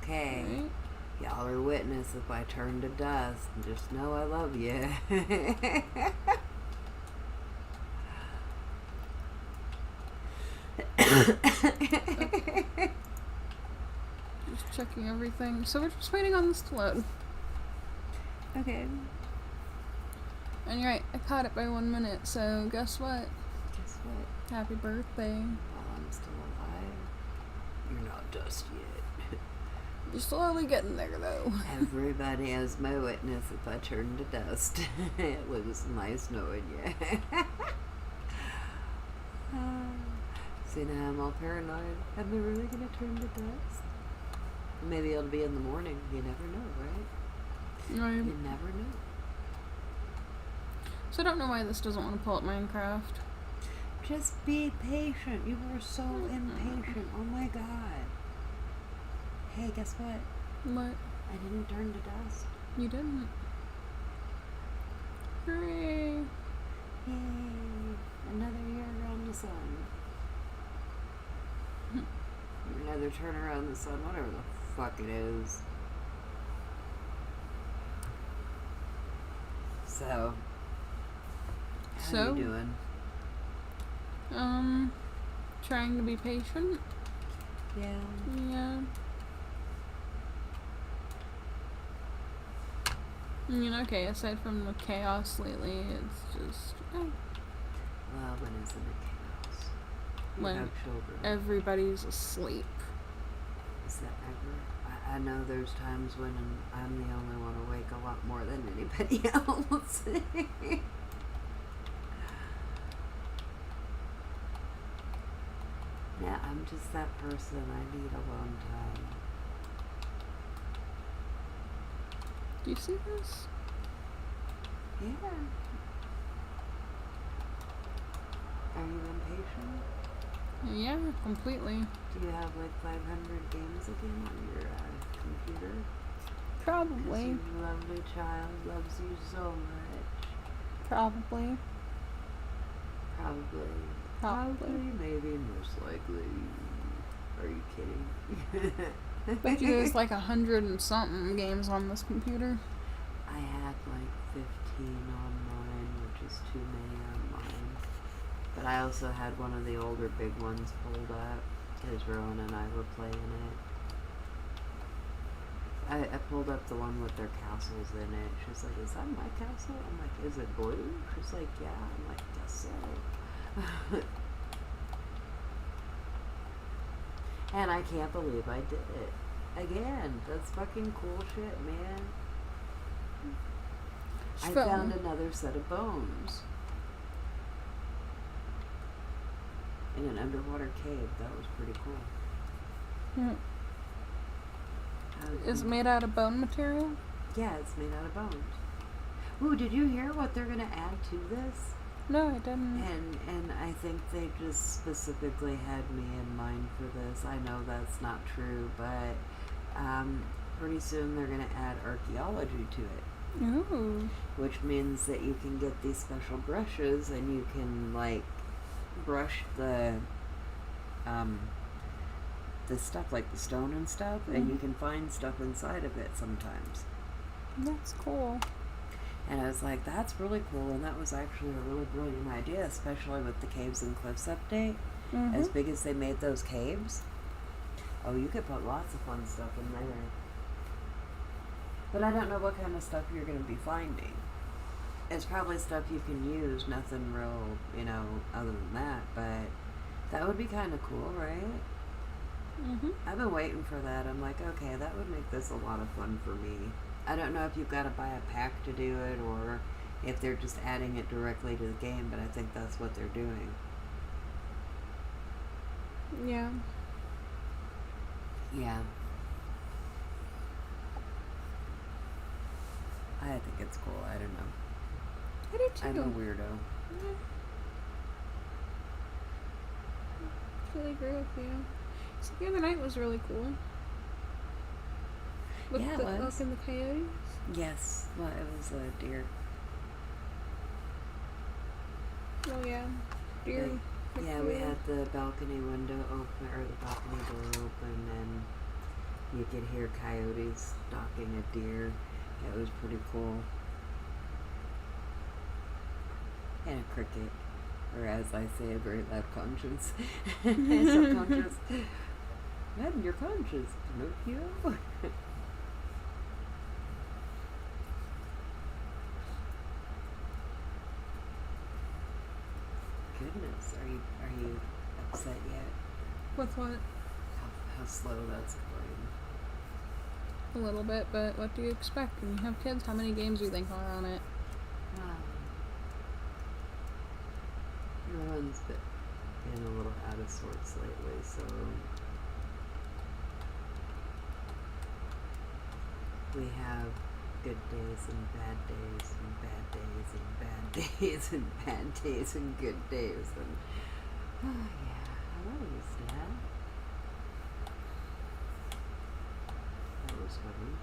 okay. Right? Y'all are witness if I turn to dust. Just know I love you. Just checking everything. So we're just waiting on this to load. Okay. And you're right, I caught it by 1 minute, so guess what? Guess what? Happy birthday. While I'm still alive, you're not dust yet. You're slowly getting there, though. Everybody is my witness if I turn to dust. It was nice knowing you. See, now I'm all paranoid. Am I really going to turn to dust? Maybe it'll be in the morning. You never know, right? Right. You never know. So I don't know why this doesn't want to pull up Minecraft. Just be patient. You were so impatient. Oh my god. Hey, guess what? What? I didn't turn to dust. You didn't. Hooray. Yay. Another year around the sun. Another turn around the sun, whatever the fuck it is. So, how you doing? Trying to be patient. Yeah. Yeah. I mean, okay, aside from the chaos lately, it's just... Well, when isn't it chaos? You When have children. everybody's asleep. Is that ever? I know there's times when I'm the only one awake a lot more than anybody else. Yeah, I'm just that person. I need alone time. Do you see this? Yeah. Are you impatient? Yeah, completely. Do you have like 500 games again on your computer? Because Probably. your lovely child loves you so much. Probably. Probably, maybe, most likely. Are you kidding? Bet you there's like 100 and something games on this computer. I had like 15 on mine, which is too many on mine. But I also had one of the older big ones pulled up because Rowan and I were playing it. I pulled up the one with their castles in it. She's like, is that my castle? I'm like, is it blue? She's like, yeah. I'm like, guess so. And I can't believe I did it. Again, that's fucking cool shit, man. I found another set of bones. In an underwater cave. That was pretty cool. Yeah. Is it made out of bone material? Yeah, it's made out of bones. Ooh, did you hear what they're gonna add to this? No, I didn't. And I think they just specifically had me in mind for this. I know that's not true, but pretty soon they're gonna add archaeology to it. Ooh. Which means that you can get these special brushes and you can like brush the stuff like the stone and stuff, and you can find stuff inside of it sometimes. That's cool. And I was like, that's really cool, and that was actually a really brilliant idea, especially with the Caves and Cliffs update. As big as they made those caves. Oh, you could put lots of fun stuff in there. But I don't know what kind of stuff you're going to be finding. It's probably stuff you can use, nothing real, other than that, but that would be kind of cool, right? I've been waiting for that. I'm like, okay, that would make this a lot of fun for me. I don't know if you've got to buy a pack to do it or if they're just adding it directly to the game, but I think that's what they're doing. Yeah. Yeah. I think it's cool. I don't know. I do too. I'm a weirdo. Yeah. I really agree with you. So the other night was really cool. With Yeah, the it was. elk and the coyotes. Yes. Well, it was a deer. Oh yeah. Deer. Yeah, we had the balcony window open, or the balcony door open, and, You could hear coyotes stalking a deer. It was pretty cool. And a cricket. Or as I say, a very loud conscience. Subconscious. Man, you're conscious, Pinocchio. Goodness, are you upset yet? With what? How slow that's going. A little bit, but what do you expect when you have kids? How many games do you think are on it? Everyone's been a little out of sorts lately, so we have good days and bad days and bad days and bad days and bad days and good days and oh yeah, hello, Dad. That was funny.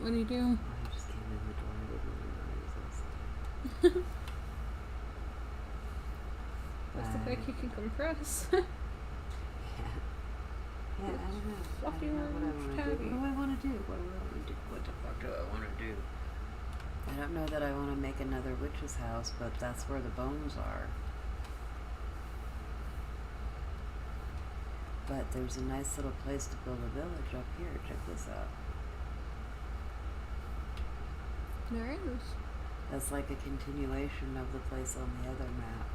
What do you do? I just came in the door. I didn't even know he was outside. What's the fact you can compress? Yeah. Yeah, I don't know. Fluffy I don't know what I want to do. tabby. What do I want to do? What do I want to do? What the fuck do I want to do? I don't know that I want to make another witch's house, but that's where the bones are. But there's a nice little place to build a village up here. Check this out. There is. That's like a continuation of the place on the other map.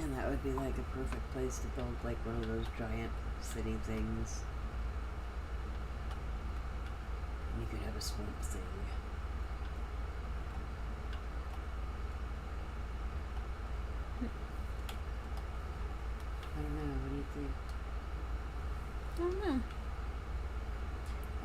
And that would be like a perfect place to build like one of those giant city things. And you could have a swamp thing. I don't know, what do you think? I don't know.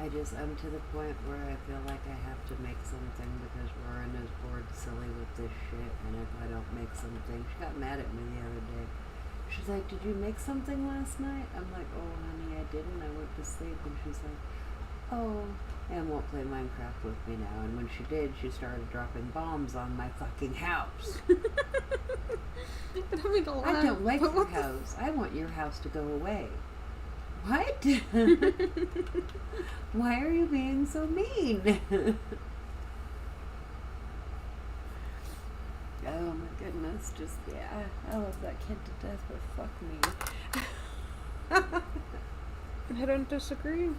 I'm to the point where I feel like I have to make something because Roran is bored silly with this shit, and if I don't make something, she got mad at me the other day. She's like, "Did you make something last night?" I'm like, "Oh, honey, I didn't. I went to sleep." And she's like, "Oh," and won't play Minecraft with me now. And when she did, she started dropping bombs on my fucking house. I don't mean to laugh, I don't like but your what the house. I want your house to go away. What? Why are you being so mean? Oh my goodness, just, yeah, I love that kid to death, but fuck me. I don't disagree.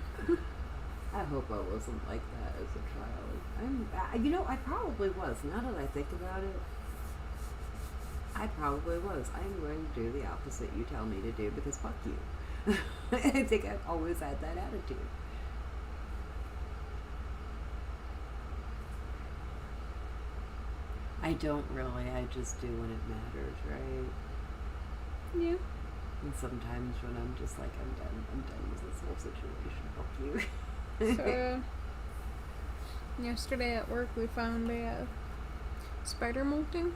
I hope I wasn't like that as a child. I probably was. Now that I think about it, I probably was. I'm going to do the opposite you tell me to do because fuck you. I think I've always had that attitude. I don't really. I just do when it matters, right? Yeah. And sometimes when I'm just like, I'm done with this whole situation. Fuck you. So, yesterday at work we found a spider molting.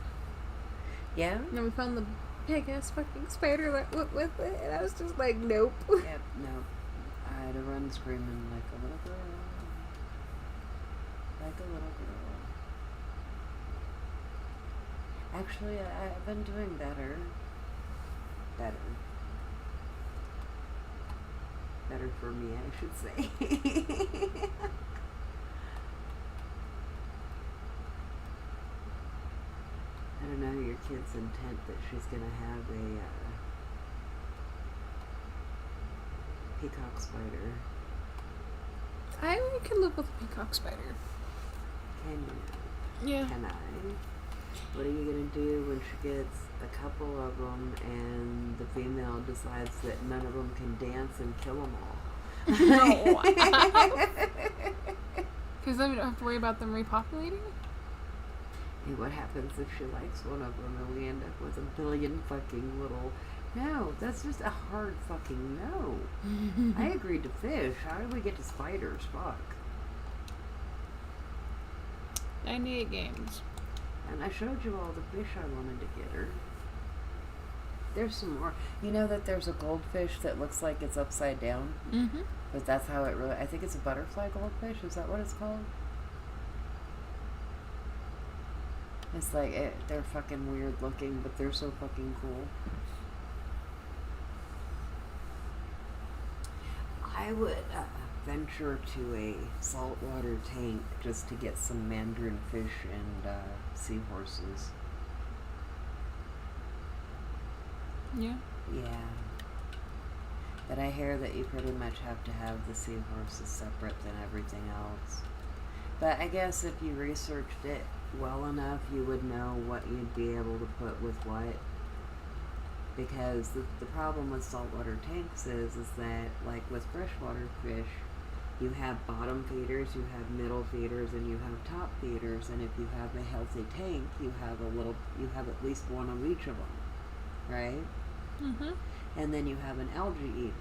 Yeah? And then we found the big ass fucking spider that went with it, and I was just like, nope. Yep, no. I had to run screaming like a little girl. Like a little girl. Actually, I've been doing better. Better for me, I should say. I don't know your kid's intent that she's gonna have a peacock spider. I can live with a peacock spider. Can you? Yeah. Can I? What are you gonna do when she gets a couple of them and the female decides that none of them can dance and kill them all? No. Because then we don't have to worry about them repopulating? Hey, what happens if she likes one of them and we end up with a billion fucking little... No, that's just a hard fucking no. I agreed to fish. How did we get to spiders? Fuck. 98 games. And I showed you all the fish I wanted to get her. There's some more. You know that there's a goldfish that looks like it's upside down? Mm-hmm. But that's how it really... I think it's a butterfly goldfish. Is that what it's called? It's like... they're fucking weird looking, but they're so fucking cool. I would venture to a saltwater tank just to get some mandarin fish and seahorses. Yeah. Yeah. But I hear that you pretty much have to have the seahorses separate than everything else. But I guess if you researched it well enough, you would know what you'd be able to put with what. Because the problem with saltwater tanks is that, like with freshwater fish, you have bottom feeders, you have middle feeders, and you have top feeders. And if you have a healthy tank, you have at least one of each of them, right? Mhm. And then you have an algae eater.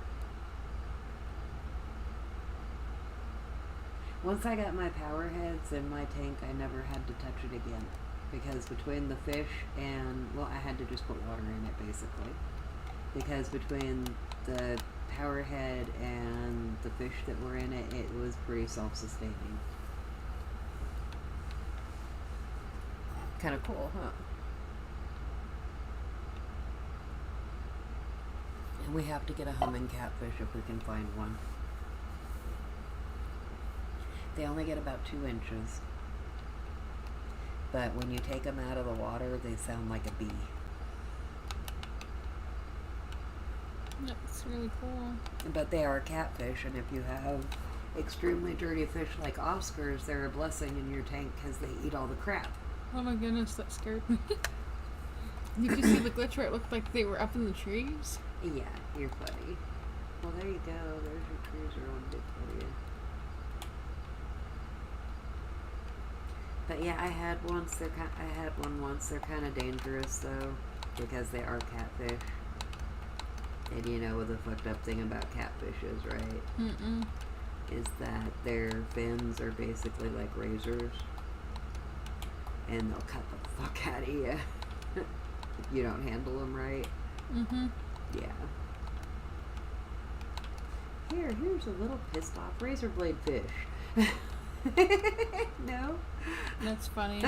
Once I got my power heads in my tank, I never had to touch it again. Because between the fish and, well, I had to just put water in it basically. Because between the power head and the fish that were in it, it was pretty self-sustaining. Kind of cool, huh? And we have to get a humming catfish if we can find one. They only get about 2 inches. But when you take them out of the water, they sound like a bee. That's really cool. But they are catfish, and if you have extremely dirty fish like Oscars, they're a blessing in your tank because they eat all the crap. Oh my goodness, that scared me. Did you see the glitch where it looked like they were up in the trees? Yeah, you're funny. Well, there you go. There's your cruiser on big for you. But yeah, I had one once. They're kind of dangerous though, because they are catfish. And you know what the fucked up thing about catfish is, right? Mm-mm. Is that their fins are basically like razors, and they'll cut the fuck out of you if you don't handle them right. Mm-hmm. Yeah. Here's a little pissed off razor blade fish. No? That's funny.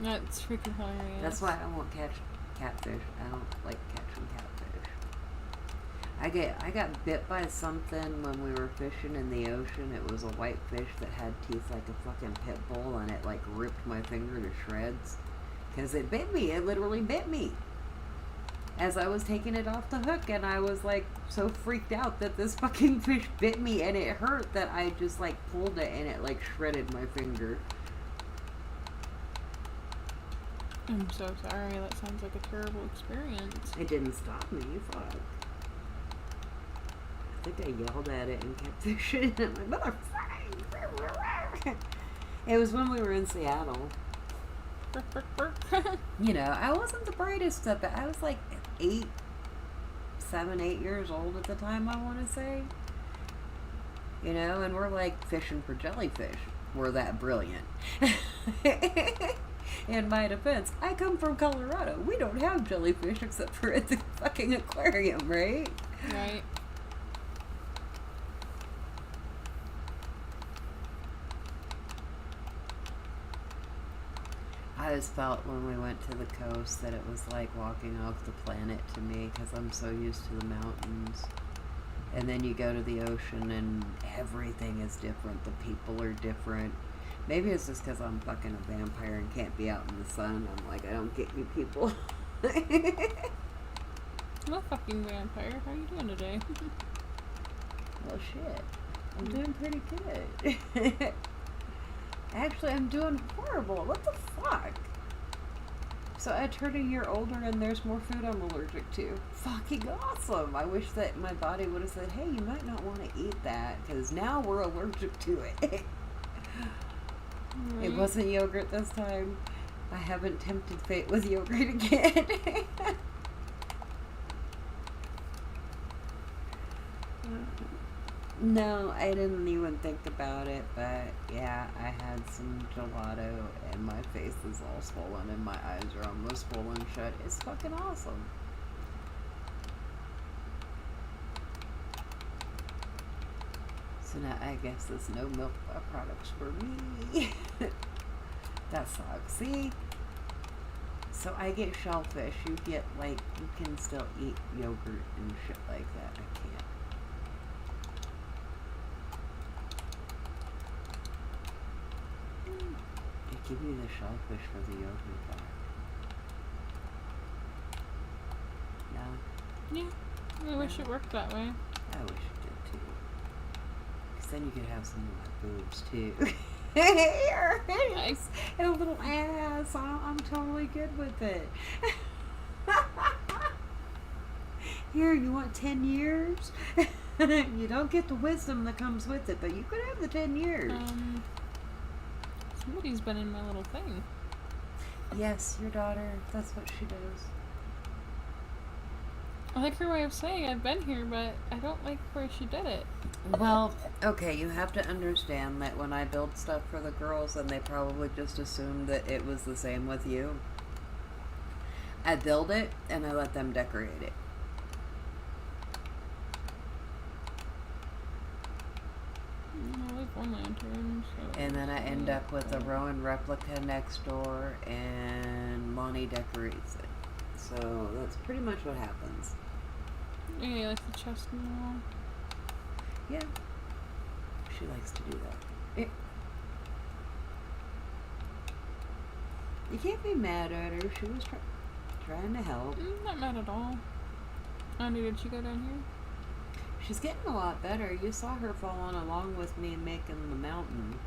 That's freaking hilarious. That's why I won't catch catfish. I don't like catching catfish. I got bit by something when we were fishing in the ocean. It was a white fish that had teeth like a fucking pit bull, and it like ripped my finger to shreds. 'Cause it bit me. It literally bit me. As I was taking it off the hook, and I was like so freaked out that this fucking fish bit me, and it hurt that I just like pulled it and it like shredded my finger. I'm so sorry. That sounds like a terrible experience. It didn't stop me. Fuck. I think I yelled at it and kept fishing. I'm like, motherfucker! It was when we were in Seattle. You know, I wasn't the brightest of it. I was like 7, 8 years old at the time, I want to say. You know, and we're like fishing for jellyfish. We're that brilliant. In my defense, I come from Colorado. We don't have jellyfish except for at the fucking aquarium, right? Right. I just felt when we went to the coast that it was like walking off the planet to me because I'm so used to the mountains. And then you go to the ocean and everything is different. The people are different. Maybe it's just because I'm fucking a vampire and can't be out in the sun. I'm like, I don't get you people. I'm a fucking vampire. How are you doing today? Well, shit. I'm doing pretty good. Actually, I'm doing horrible. What the fuck? So I turned a year older and there's more food I'm allergic to. Fucking awesome. I wish that my body would have said, hey, you might not want to eat that because now we're allergic to it. It wasn't yogurt this time. I haven't tempted fate with yogurt again. No, I didn't even think about it, but yeah, I had some gelato and my face is all swollen and my eyes are almost swollen shut. It's fucking awesome. So now I guess there's no milk products for me. That sucks. See? So I get shellfish. You get like, you can still eat yogurt and shit like that. I can't. give you the shellfish for the yogurt back. No? Yeah. I wish it worked that way. I wish it did too. Because then you could have some of my boobs too. Your ass and a little ass. I'm totally good with it. Here, you want 10 years? You don't get the wisdom that comes with it, but you could have the 10 years. Somebody's been in my little thing. Yes, your daughter. That's what she does. I like her way of saying I've been here, but I don't like where she did it. Well, okay, you have to understand that when I build stuff for the girls, and they probably just assumed that it was the same with you, I build it and I let them decorate it. I like one lantern, so... And then I end up with a Rowan replica next door, and Lonnie decorates it. So that's pretty much what happens. Yeah, you like the chest in the wall. Yeah. She likes to do that. You can't be mad at her. She was trying to help. Not mad at all. Andy, did she go down here? She's getting a lot better. You saw her following along with me making the mountain.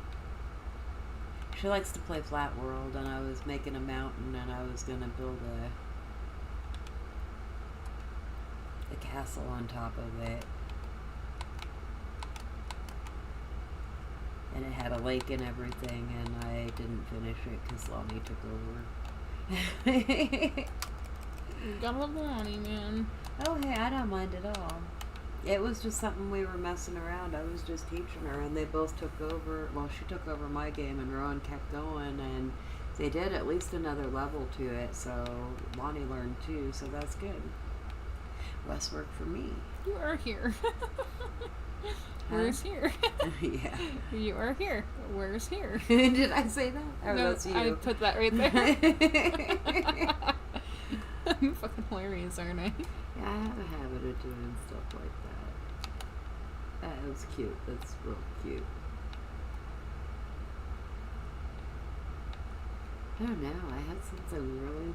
She likes to play Flat World, and I was making a mountain, and I was going to build a castle on top of it. And it had a lake and everything, and I didn't finish it because Lonnie took over. You gotta love Lonnie, man. Oh, hey, I don't mind at all. It was just something we were messing around. I was just teaching her, and they both took over. Well, she took over my game, and Rowan kept going, and they did at least another level to it, so Lonnie learned too, so that's good. Less work for me. You are here. Where's here? Yeah. You are here. Where's here? Did I say that? Oh, No, that's you. I put that right there. I'm fucking hilarious, aren't I? Yeah, I have a habit of doing stuff like that. That was cute. That's real cute. I don't know. I had something really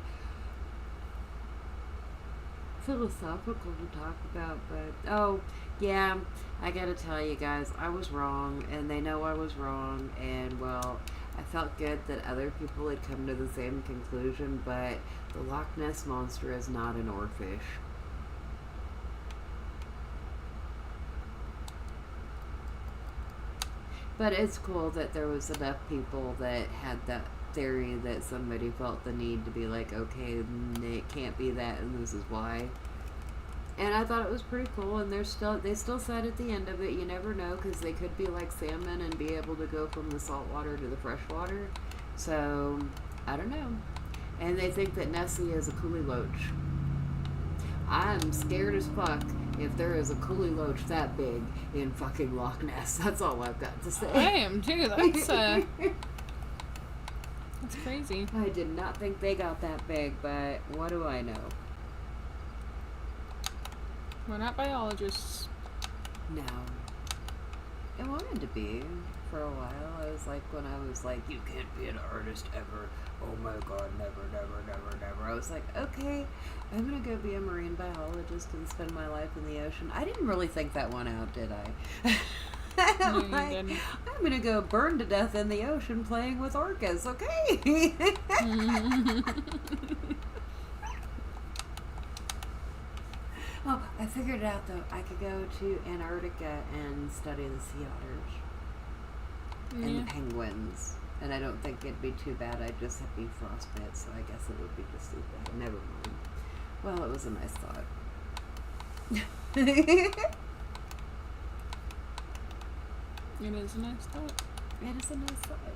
philosophical to talk about, but oh yeah, I gotta tell you guys, I was wrong, and they know I was wrong, and well, I felt good that other people had come to the same conclusion, but the Loch Ness Monster is not an oarfish. But it's cool that there was enough people that had that theory that somebody felt the need to be like, okay, it can't be that, and this is why. And I thought it was pretty cool, and they still said at the end of it, you never know, because they could be like salmon and be able to go from the salt water to the fresh water. So, I don't know. And they think that Nessie is a coolie loach. I'm scared as fuck if there is a coolie loach that big in fucking Loch Ness. That's all I've got to say. I am too. That's crazy. I did not think they got that big, but what do I know? We're not biologists. No. I wanted to be for a while. I was like, when I was like, you can't be an artist ever. Oh my god, never, never, never, never. I was like, okay, I'm gonna go be a marine biologist and spend my life in the ocean. I didn't really think that one out, did I? No, you like, didn't. I'm gonna go burn to death in the ocean playing with orcas, okay? Oh, I figured it out though. I could go to Antarctica and study the sea otters and the penguins. And I don't think it'd be too bad. I'd just have be frostbite, so I guess it would be just as bad. Never mind. Well, it was a nice thought. It is a nice thought. It is a nice thought.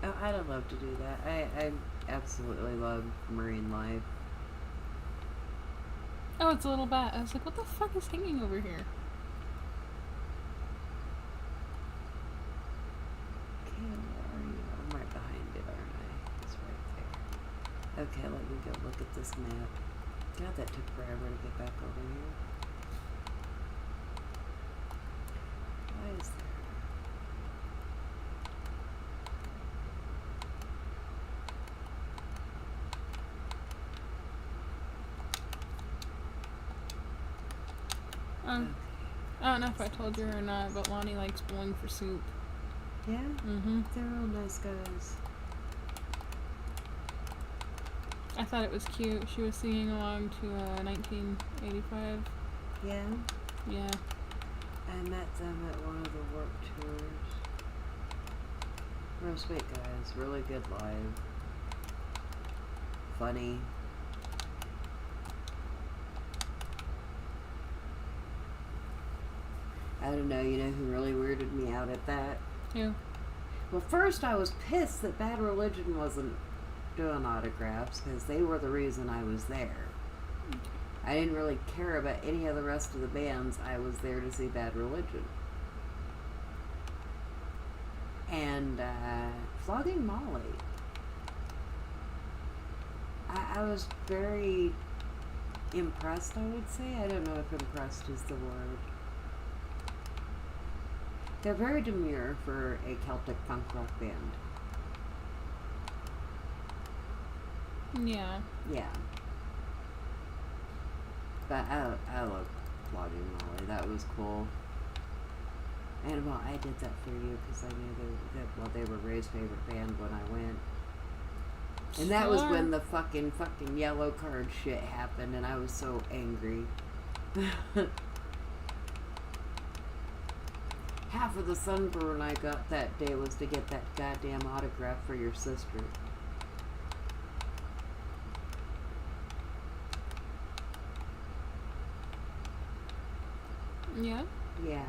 Oh, I'd love to do that. I absolutely love marine life. Oh, it's a little bat. I was like, what the fuck is hanging over here? Okay, where are you? I'm right behind it, aren't I? It's right there. Okay, let me go look at this map. God, that took forever to get back over here. Why is there? I don't know if I told you or not, but Lonnie likes Bowling for Soup. Yeah? Mm-hmm. They're all nice guys. I thought it was cute. She was singing along to 1985. Yeah? Yeah. I met them at one of the work tours. Real sweet guys. Really good live. Funny. I don't know, you know who really weirded me out at that? Who? Well, first I was pissed that Bad Religion wasn't doing autographs because they were the reason I was there. I didn't really care about any of the rest of the bands. I was there to see Bad Religion. And Flogging Molly. I was very impressed, I would say. I don't know if impressed is the word. They're very demure for a Celtic punk rock band. Yeah. Yeah. But I love Flogging Molly. That was cool. And well, I did that for you because I knew they were Ray's favorite band when I went. And that was when the fucking yellow card shit happened, and I was so angry. Half of the sunburn I got that day was to get that goddamn autograph for your sister. Yeah? Yeah.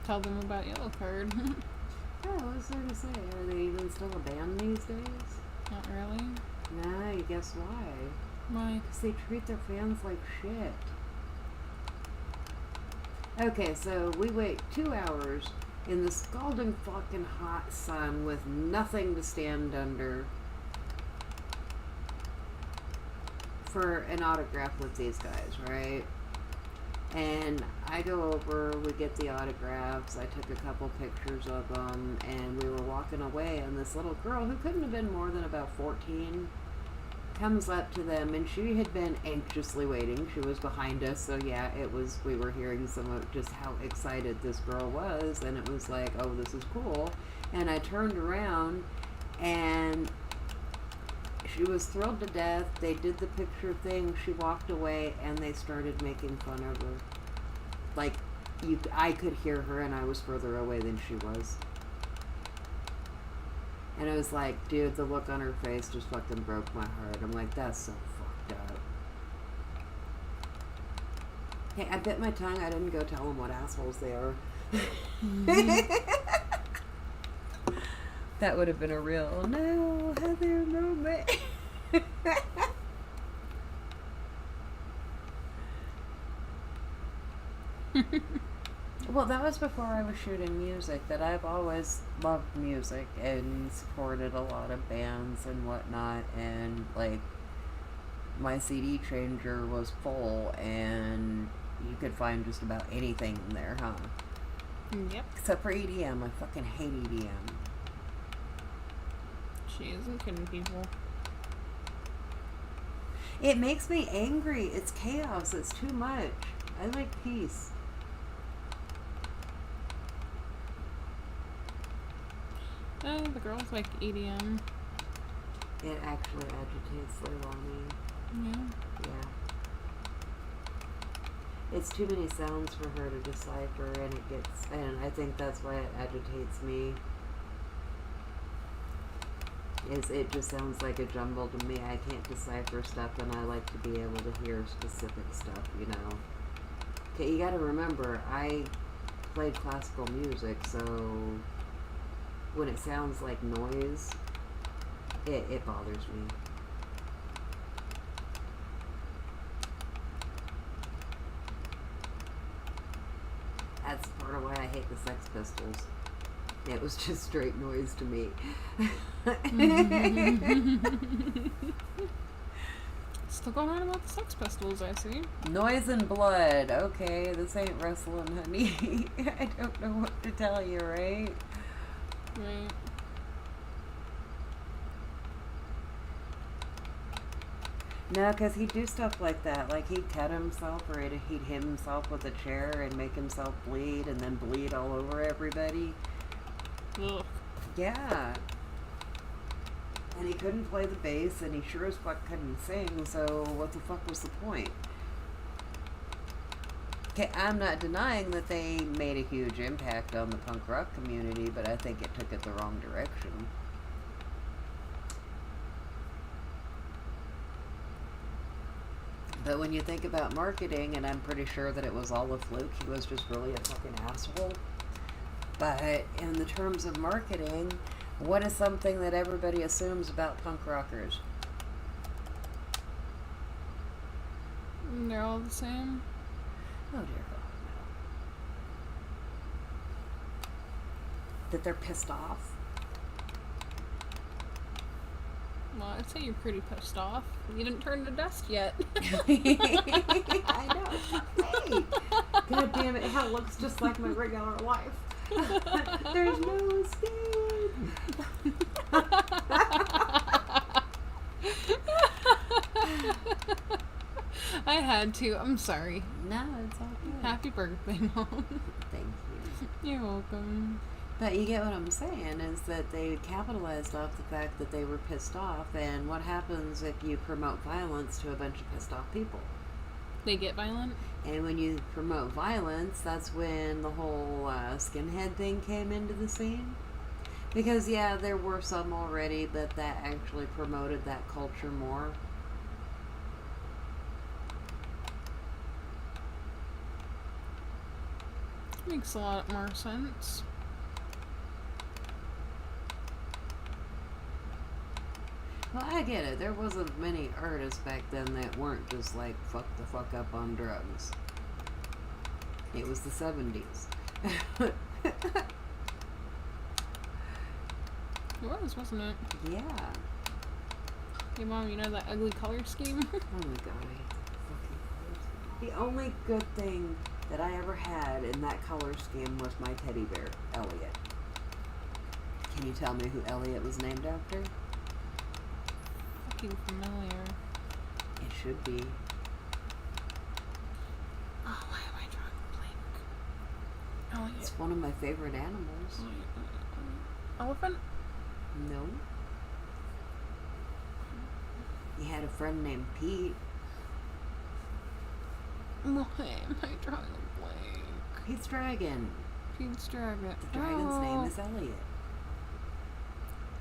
Tell them about Yellow Card. Oh, what was there to say? Are they even still a band these days? Not really. Nah, you guess why? Why? Because they treat their fans like shit. Okay, so we wait 2 hours in the scalding fucking hot sun with nothing to stand under for an autograph with these guys, right? And I go over, we get the autographs, I took a couple pictures of them, and we were walking away, and this little girl, who couldn't have been more than about 14, comes up to them, and she had been anxiously waiting. She was behind us, so yeah, we were hearing some of just how excited this girl was, and it was like, oh, this is cool. And I turned around, and she was thrilled to death. They did the picture thing. She walked away, and they started making fun of her. Like, I could hear her, and I was further away than she was. And I was like, dude, the look on her face just fucking broke my heart. I'm like, that's so fucked up. Hey, I bit my tongue. I didn't go tell them what assholes they are. That would have been a real, no, Heather moment. Well, that was before I was shooting music, that I've always loved music and supported a lot of bands and whatnot, and, like, my CD changer was full, and you could find just about anything in there, huh? Yep. Except for EDM. I fucking hate EDM. She isn't kidding people. It makes me angry. It's chaos. It's too much. I like peace. Oh, the girls like EDM. It actually agitates Leilani. Yeah. Yeah. It's too many sounds for her to decipher, and I think that's why it agitates me. It just sounds like a jumble to me. I can't decipher stuff, and I like to be able to hear specific stuff, you know. Okay, you gotta remember, I played classical music, so when it sounds like noise, it bothers me. That's part of why I hate the Sex Pistols. It was just straight noise to me. Still going on about the Sex Pistols, I see. Noise and blood. Okay, this ain't wrestling, honey. I don't know what to tell you, right? Right. No, because he'd do stuff like that. Like, he'd cut himself, or he'd hit himself with a chair and make himself bleed, and then bleed all over everybody. Ugh. Yeah. And he couldn't play the bass, and he sure as fuck couldn't sing, so what the fuck was the point? Okay, I'm not denying that they made a huge impact on the punk rock community, but I think it took it the wrong direction. But when you think about marketing, and I'm pretty sure that it was all a fluke, he was just really a fucking asshole. But in the terms of marketing, what is something that everybody assumes about punk rockers? They're all the same. Oh dear God, no. That they're pissed off. Well, I'd say you're pretty pissed off. You didn't turn to dust yet. I know. Hey, God damn it! Hell looks just like my regular life. There's no escape. I had to. I'm sorry. No, it's all good. Happy birthday, Mom. Thank you. You're welcome. But you get what I'm saying, is that they capitalized off the fact that they were pissed off, and what happens if you promote violence to a bunch of pissed off people? They get violent? And when you promote violence, that's when the whole skinhead thing came into the scene. Because, yeah, there were some already, but that actually promoted that culture more. Makes a lot more sense. Well, I get it. There wasn't many artists back then that weren't just like, fuck the fuck up on drugs. It was the 70s. It was, wasn't it? Yeah. Hey, Mom, you know that ugly color scheme? Oh my god, I hate that fucking color scheme. The only good thing that I ever had in that color scheme was my teddy bear, Elliot. Can you tell me who Elliot was named after? Fucking familiar. It should be. Oh, why am I drawing a blank? It's one of my favorite animals. Elephant? No. He had a friend named Pete. Why am I drawing a blank? Pete's dragon. Pete's dragon. The dragon's name is Elliot.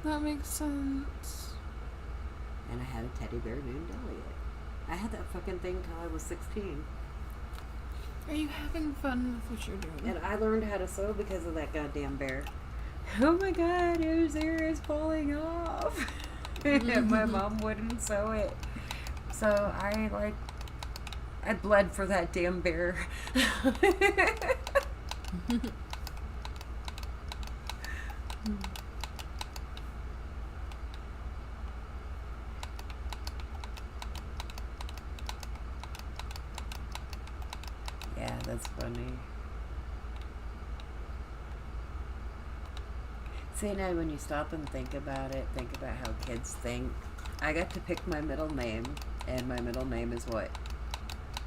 That makes sense. And I had a teddy bear named Elliot. I had that fucking thing till I was 16. Are you having fun with what you're doing? And I learned how to sew because of that goddamn bear. Oh my god, his ear is falling off. And my mom wouldn't sew it. So I bled for that damn bear. Yeah, that's funny. See, now when you stop and think about it, think about how kids think. I got to pick my middle name, and my middle name is what?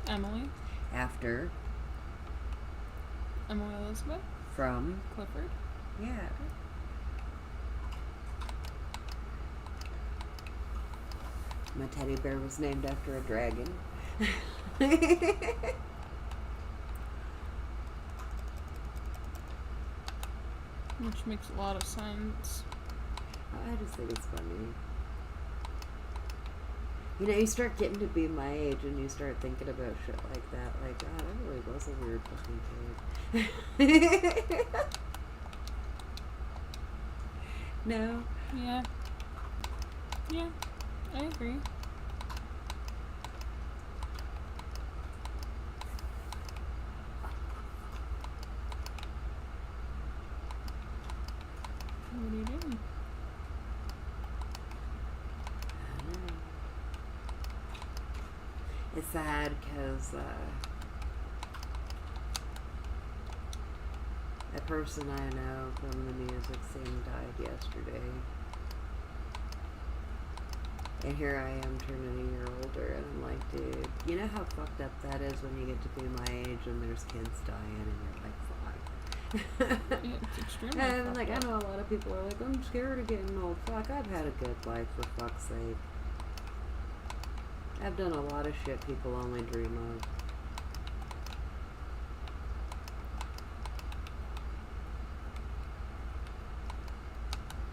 Emily. After. Emily Elizabeth. From. Clifford. Yeah. My teddy bear was named after a dragon. Which makes a lot of sense. I just think it's funny. You know, you start getting to be my age and you start thinking about shit like that. Like, God, I really was a weird fucking kid. No? Yeah. Yeah, I agree. What are you doing? I know. It's sad because a person I know from the music scene died yesterday. And here I am turning a year older, and I'm like, dude, you know how fucked up that is when you get to be my age and there's kids dying, and you're like, fuck. Yeah, it's extremely And fucked like, I up. know a lot of people are like, I'm scared of getting old. Fuck, I've had a good life, for fuck's sake. I've done a lot of shit people only dream of.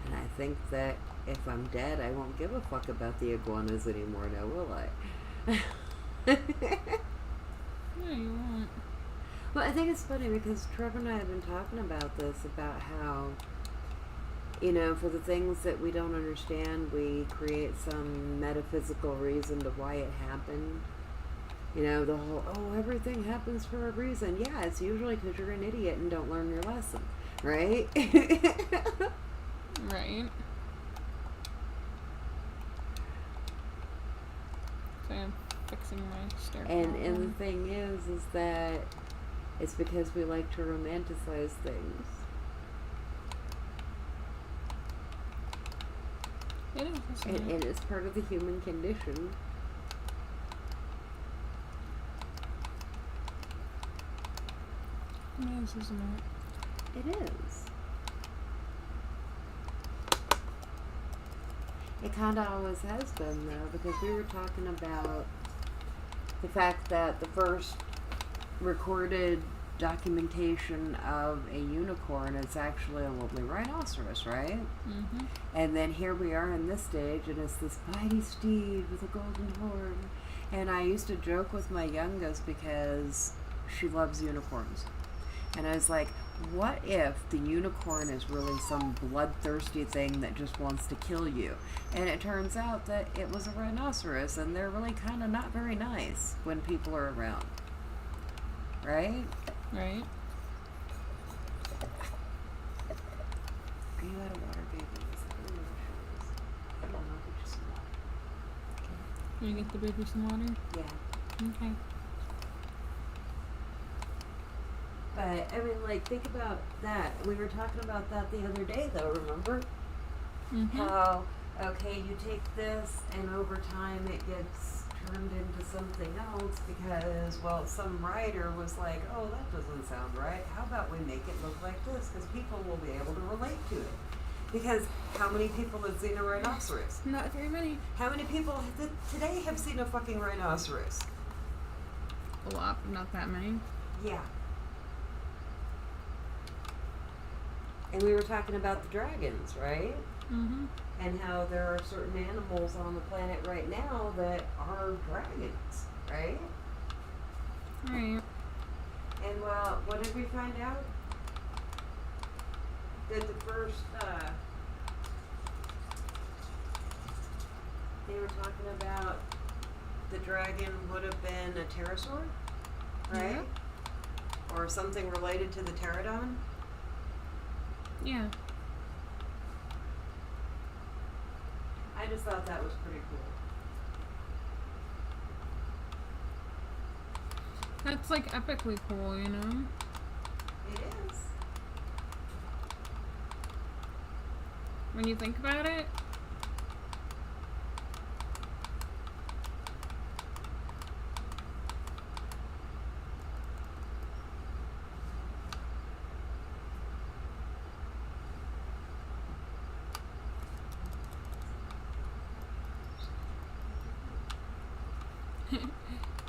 And I think that if I'm dead, I won't give a fuck about the iguanas anymore now, will I? No, you won't. Well, I think it's funny because Trevor and I have been talking about this, about how, you know, for the things that we don't understand, we create some metaphysical reason to why it happened. You know, the whole, oh, everything happens for a reason. Yeah, it's usually because you're an idiot and don't learn your lesson, right? Right. So I'm fixing my start. And the thing is that it's because we like to romanticize things. It is, isn't it? And it's part of the human condition. It is, isn't it? It is. It kind of always has been, though, because we were talking about the fact that the first recorded documentation of a unicorn is actually a lovely rhinoceros, right? Mm-hmm. And then here we are in this stage, and it's this mighty steed with a golden horn. And I used to joke with my youngest because she loves unicorns. And I was like, what if the unicorn is really some bloodthirsty thing that just wants to kill you? And it turns out that it was a rhinoceros, and they're really kind of not very nice when people are around. Right? Right. Are you out of water, baby? I don't know, get you some water. You get the baby some water? Yeah. Okay. But, I mean, like, think about that. We were talking about that the other day, though, remember? Mm-hmm. How, okay, you take this, and over time it gets turned into something else because, well, some writer was like, oh, that doesn't sound right. How about we make it look like this? Because people will be able to relate to it. Because how many people have seen a rhinoceros? Not very many. How many people today have seen a fucking rhinoceros? A lot, but not that many. Yeah. And we were talking about the dragons, right? Mm-hmm. And how there are certain animals on the planet right now that are dragons, right? Right. And well, what did we find out? That the first, they were talking about the dragon would have been a pterosaur, right? Yeah. Or something related to the pterodon. Yeah. I just thought that was pretty cool. That's like epically cool, you know? It is. When you think about it.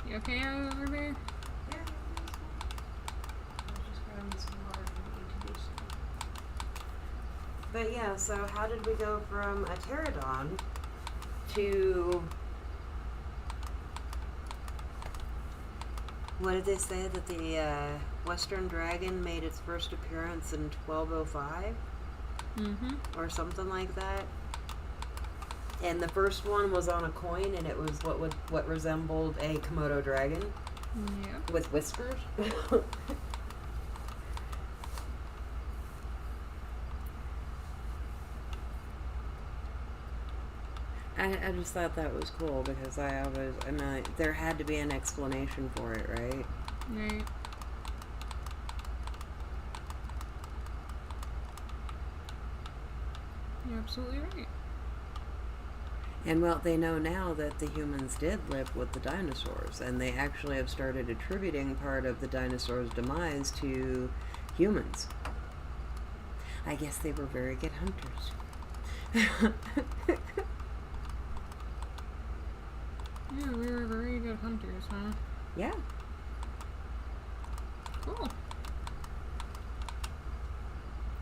You okay over there? Yeah, I was just grabbing some water from the ATV. But yeah, so how did we go from a pterodon to, what did they say, that the Western dragon made its first appearance in 1205 Mm-hmm. or something like that? And the first one was on a coin, and it was what resembled a Komodo dragon Yep. with whiskers. I just thought that was cool because there had to be an explanation for it, right? Right. You're absolutely right. And well, they know now that the humans did live with the dinosaurs, and they actually have started attributing part of the dinosaurs' demise to humans. I guess they were very good hunters. Yeah, we were very good hunters, huh? Yeah. Cool.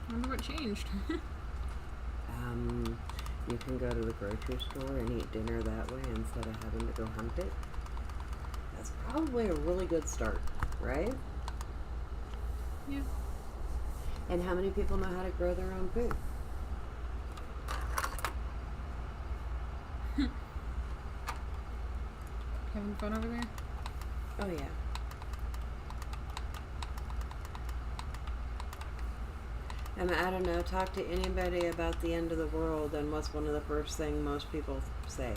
I wonder what changed. You can go to the grocery store and eat dinner that way instead of having to go hunt it. That's probably a really good start, right? Yeah. And how many people know how to grow their own food? Having fun over there? Oh, yeah. I don't know, talk to anybody about the end of the world, and what's one of the first things most people say?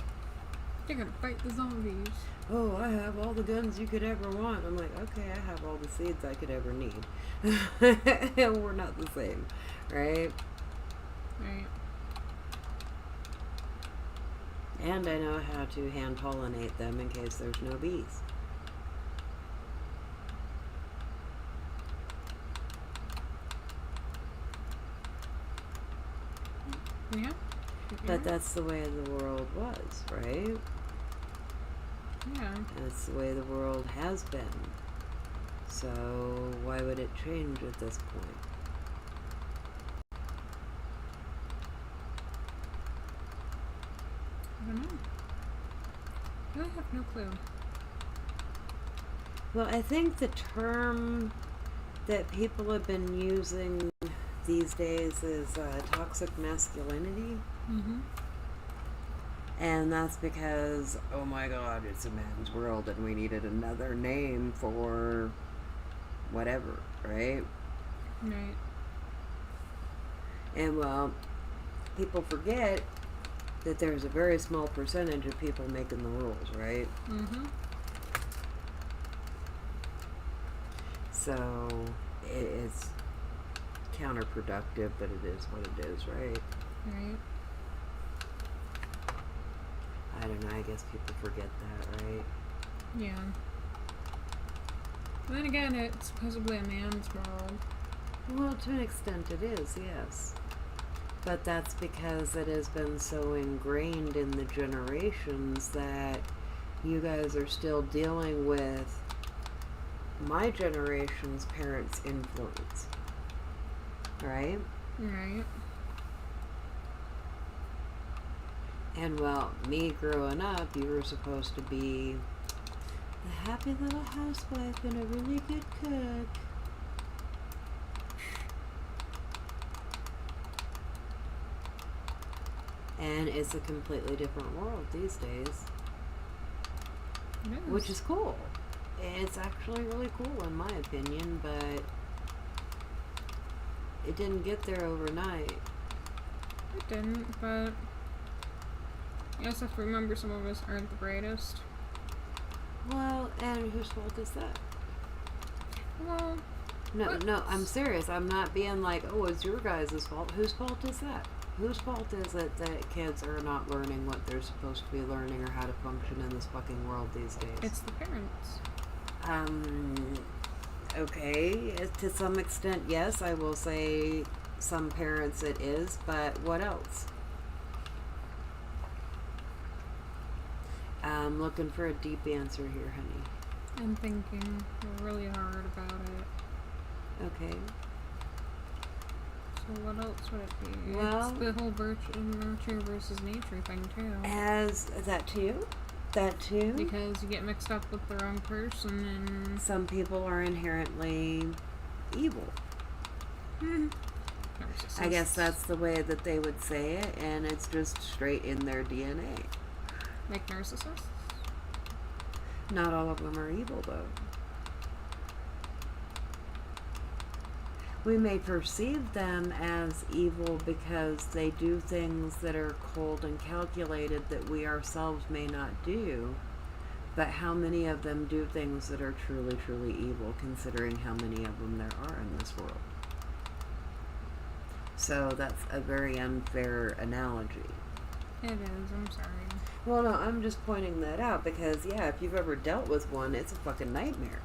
They're gonna fight the zombies. Oh, I have all the guns you could ever want. I'm like, okay, I have all the seeds I could ever need. We're not the same, right? Right. And I know how to hand pollinate them in case there's no bees. Yeah. But that's the way the world was, right? Yeah. That's the way the world has been. So why would it change at this point? I don't know. I really have no clue. Well, I think the term that people have been using these days is toxic masculinity. Mm-hmm. And that's because, oh my god, it's a man's world and we needed another name for whatever, right? Right. And well, people forget that there's a very small percentage of people making the rules, right? Mm-hmm. So it's counterproductive, but it is what it is, right? Right. I don't know, I guess people forget that, right? Yeah. But then again, it's supposedly a man's world. Well, to an extent it is, yes. But that's because it has been so ingrained in the generations that you guys are still dealing with my generation's parents' influence. Right? Right. And well, me growing up, you were supposed to be a happy little housewife and a really good cook. And it's a completely different world these days. It is. Which is cool. It's actually really cool in my opinion, but it didn't get there overnight. It didn't, but you also have to remember some of us aren't the brightest. Well, and whose fault is that? Well, No, I'm serious. I'm not being like, oh, it's your guys' fault. Whose fault is that? Whose fault is it that kids are not learning what they're supposed to be learning or how to function in this fucking world these days? it's the parents. Okay, to some extent, yes, I will say some parents it is, but what else? I'm looking for a deep answer here, honey. I'm thinking really hard about it. Okay. So what else would it be? Well- It's the whole nurture versus nature thing too. As that too? That too? Because you get mixed up with the wrong person and Some people are inherently evil. I guess that's the way that they would say it, and it's just straight in their DNA. like narcissists. Not all of them are evil, though. We may perceive them as evil because they do things that are cold and calculated that we ourselves may not do. But how many of them do things that are truly, truly evil, considering how many of them there are in this world? So that's a very unfair analogy. It is, I'm sorry. Well, no, I'm just pointing that out because, yeah, if you've ever dealt with one, it's a fucking nightmare.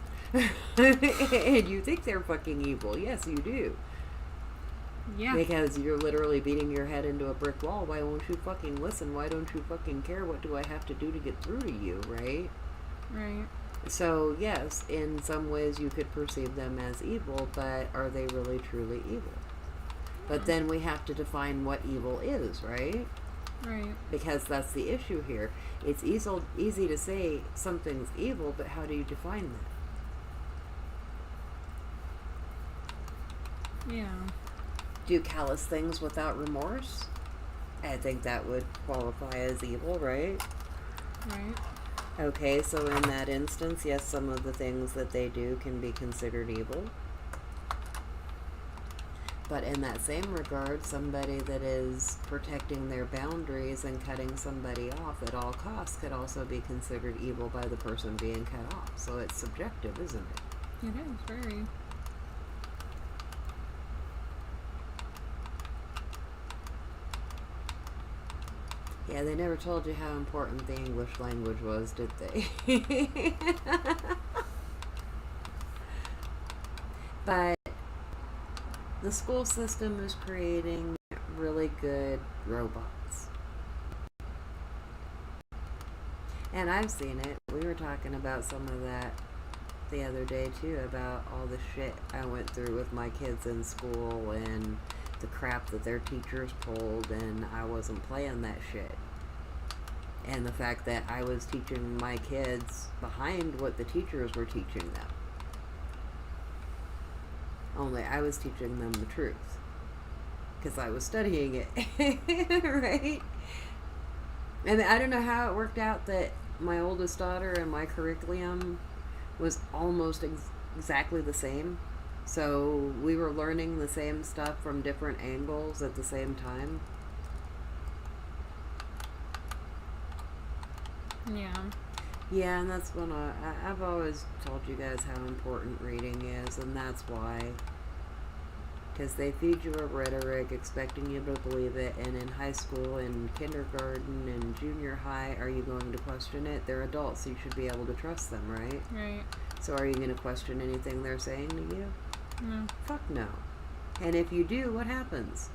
And you think they're fucking evil. Yes, you do. Yeah. Because you're literally beating your head into a brick wall. Why won't you fucking listen? Why don't you fucking care? What do I have to do to get through to you, right? Right. So, yes, in some ways you could perceive them as evil, but are they really truly evil? But then we have to define what evil is, right? Right. Because that's the issue here. It's easy to say something's evil, but how do you define that? Yeah. Do callous things without remorse? I think that would qualify as evil, right? Right. Okay, so in that instance, yes, some of the things that they do can be considered evil. But in that same regard, somebody that is protecting their boundaries and cutting somebody off at all costs could also be considered evil by the person being cut off. So it's subjective, isn't it? It is, very. Yeah, they never told you how important the English language was, did they? But the school system is creating really good robots. And I've seen it. We were talking about some of that the other day too, about all the shit I went through with my kids in school and the crap that their teachers pulled, and I wasn't playing that shit. And the fact that I was teaching my kids behind what the teachers were teaching them. Only I was teaching them the truth. Because I was studying it. Right? And I don't know how it worked out that my oldest daughter and my curriculum was almost exactly the same. So we were learning the same stuff from different angles at the same time. Yeah. Yeah, and that's when I've always told you guys how important reading is, and that's why. Because they feed you a rhetoric expecting you to believe it, and in high school, in kindergarten, and junior high, are you going to question it? They're adults, so you should be able to trust them, right? Right. So are you going to question anything they're saying to you? No. Fuck no. And if you do, what happens?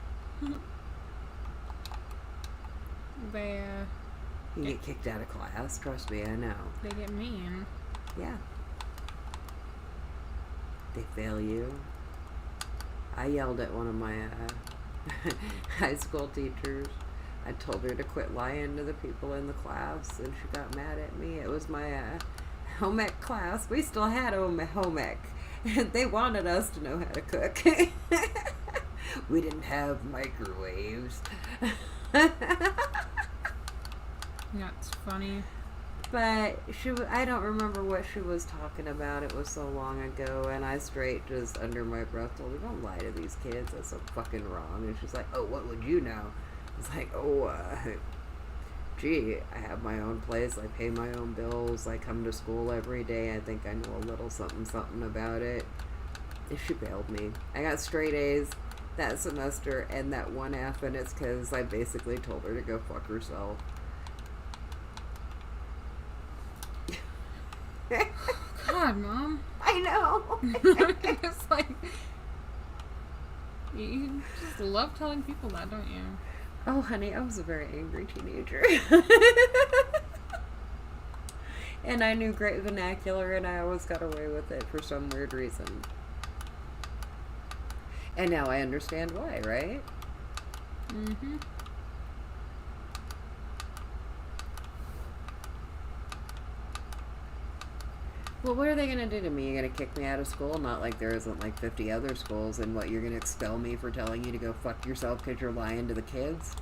They, You get kicked out of class. Trust me, I know. they get mean. Yeah. They fail you. I yelled at one of my high school teachers. I told her to quit lying to the people in the class, and she got mad at me. It was my home ec class. We still had home ec. They wanted us to know how to cook. We didn't have microwaves. That's funny. But I don't remember what she was talking about. It was so long ago, and I straight just under my breath told her, "Don't lie to these kids. That's so fucking wrong." And she's like, "Oh, what would you know?" It's like, gee, I have my own place. I pay my own bills. I come to school every day. I think I know a little something about it. And she bailed me. I got straight A's that semester and that one F, and it's because I basically told her to go fuck herself. God, Mom. I know. It's like, you just love telling people that, don't you? Oh, honey, I was a very angry teenager. And I knew great vernacular, and I always got away with it for some weird reason. And now I understand why, right? Mm-hmm. Well, what are they going to do to me? You're going to kick me out of school? Not like there isn't like 50 other schools, and what, you're going to expel me for telling you to go fuck yourself because you're lying to the kids?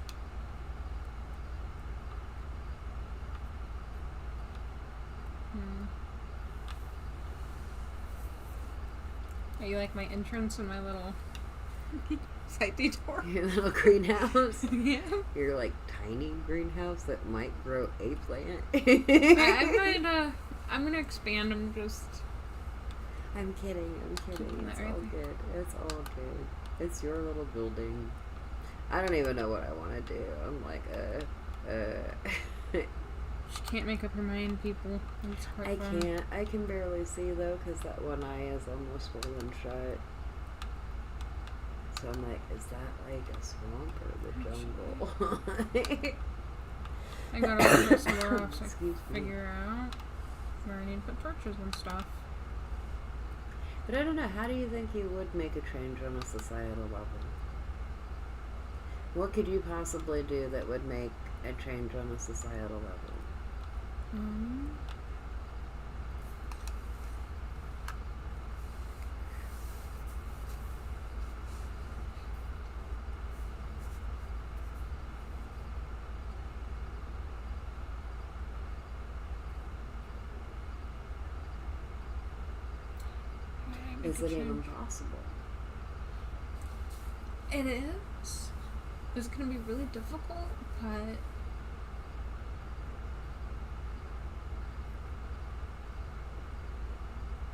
Are you like my entrance in my little side detour? Your little greenhouse? Yeah. Your like tiny greenhouse that might grow a plant? I'm gonna expand them just. I'm kidding. It's all good. It's all good. It's your little building. I don't even know what I want to do. I'm like, She can't make up her mind, people. It's hard I fun. can't. I can barely see though, because that one eye is almost swollen shut. So I'm like, is that like a swamp or the jungle? I got all this more off so I Excuse can me. figure out where I need to put torches and stuff. But I don't know, how do you think you would make a change on a societal level? What could you possibly do that would make a change on a societal level? Is it even possible? It is. It's gonna be really difficult, but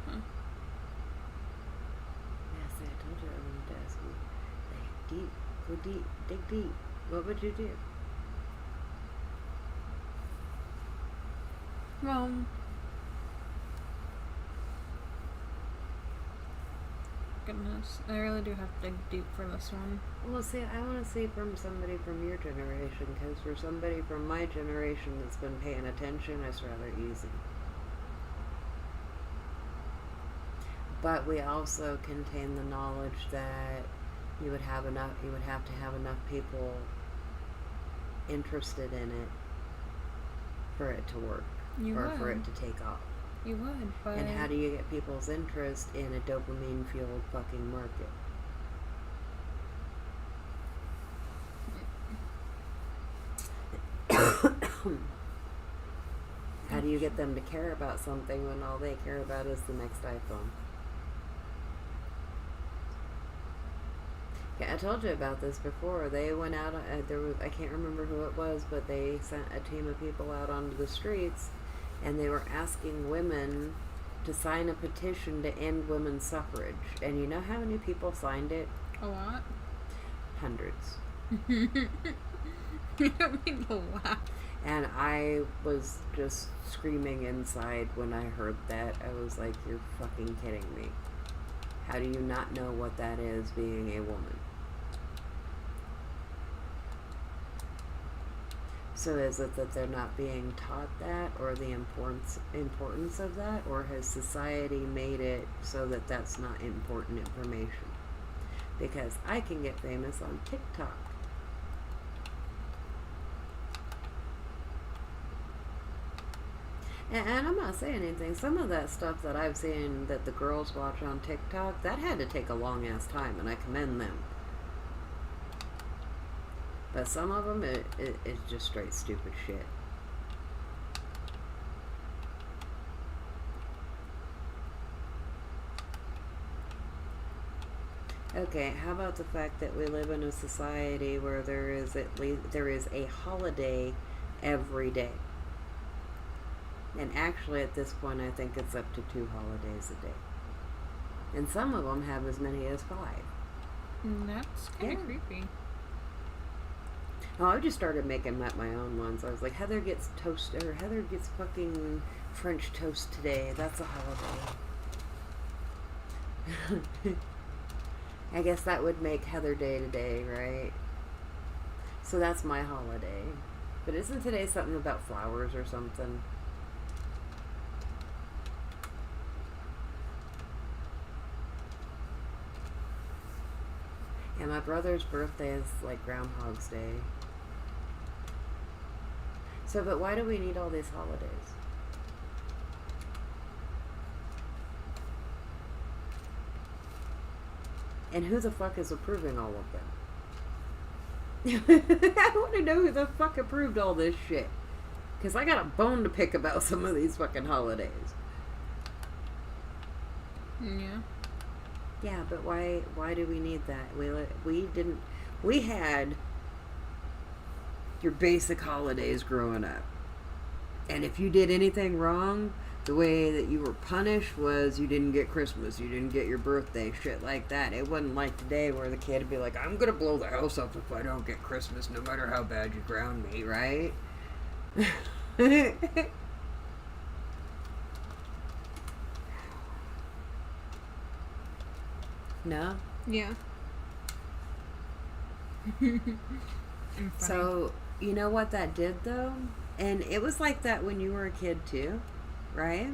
Yeah, see, I told you I wanted to ask you. Like, deep, go deep, dig deep. What would you do? well, goodness, I really do have to dig deep for this one. Well, see, I want to see from somebody from your generation, because for somebody from my generation that's been paying attention, it's rather easy. But we also contain the knowledge that you would have to have enough people interested in it for it to work, for it to take off. You would, but And how do you get people's interest in a dopamine-fueled fucking market? How do you get them to care about something when all they care about is the next iPhone? Yeah, I told you about this before. They went out, I can't remember who it was, but they sent a team of people out onto the streets, and they were asking women to sign a petition to end women's suffrage. And you know how many people signed it? a lot. Hundreds. You don't mean to laugh. And I was just screaming inside when I heard that. I was like, you're fucking kidding me. How do you not know what that is, being a woman? So is it that they're not being taught that, or the importance of that, or has society made it so that that's not important information? Because I can get famous on TikTok. And I'm not saying anything. Some of that stuff that I've seen that the girls watch on TikTok, that had to take a long ass time, and I commend them. But some of them, it's just straight stupid shit. Okay, how about the fact that we live in a society where there is a holiday every day? And actually, at this point, I think it's up to 2 holidays a day. And some of them have as many as 5. That's kind of creepy. Oh, I just started making up my own ones. I was like, Heather gets toast, or Heather gets fucking French toast today. That's a holiday. I guess that would make Heather Day today, right? So that's my holiday. But isn't today something about flowers or something? Yeah, my brother's birthday is like Groundhog's Day. So, but why do we need all these holidays? And who the fuck is approving all of them? I want to know who the fuck approved all this shit. Because I got a bone to pick about some of these fucking holidays. Yeah. Yeah, but why do we need that? We had your basic holidays growing up. And if you did anything wrong, the way that you were punished was you didn't get Christmas, you didn't get your birthday, shit like that. It wasn't like today where the kid would be like, I'm gonna blow the house up if I don't get Christmas, no matter how bad you ground me, right? No? Yeah. So, you know what that did, though? And it was like that when you were a kid, too, right?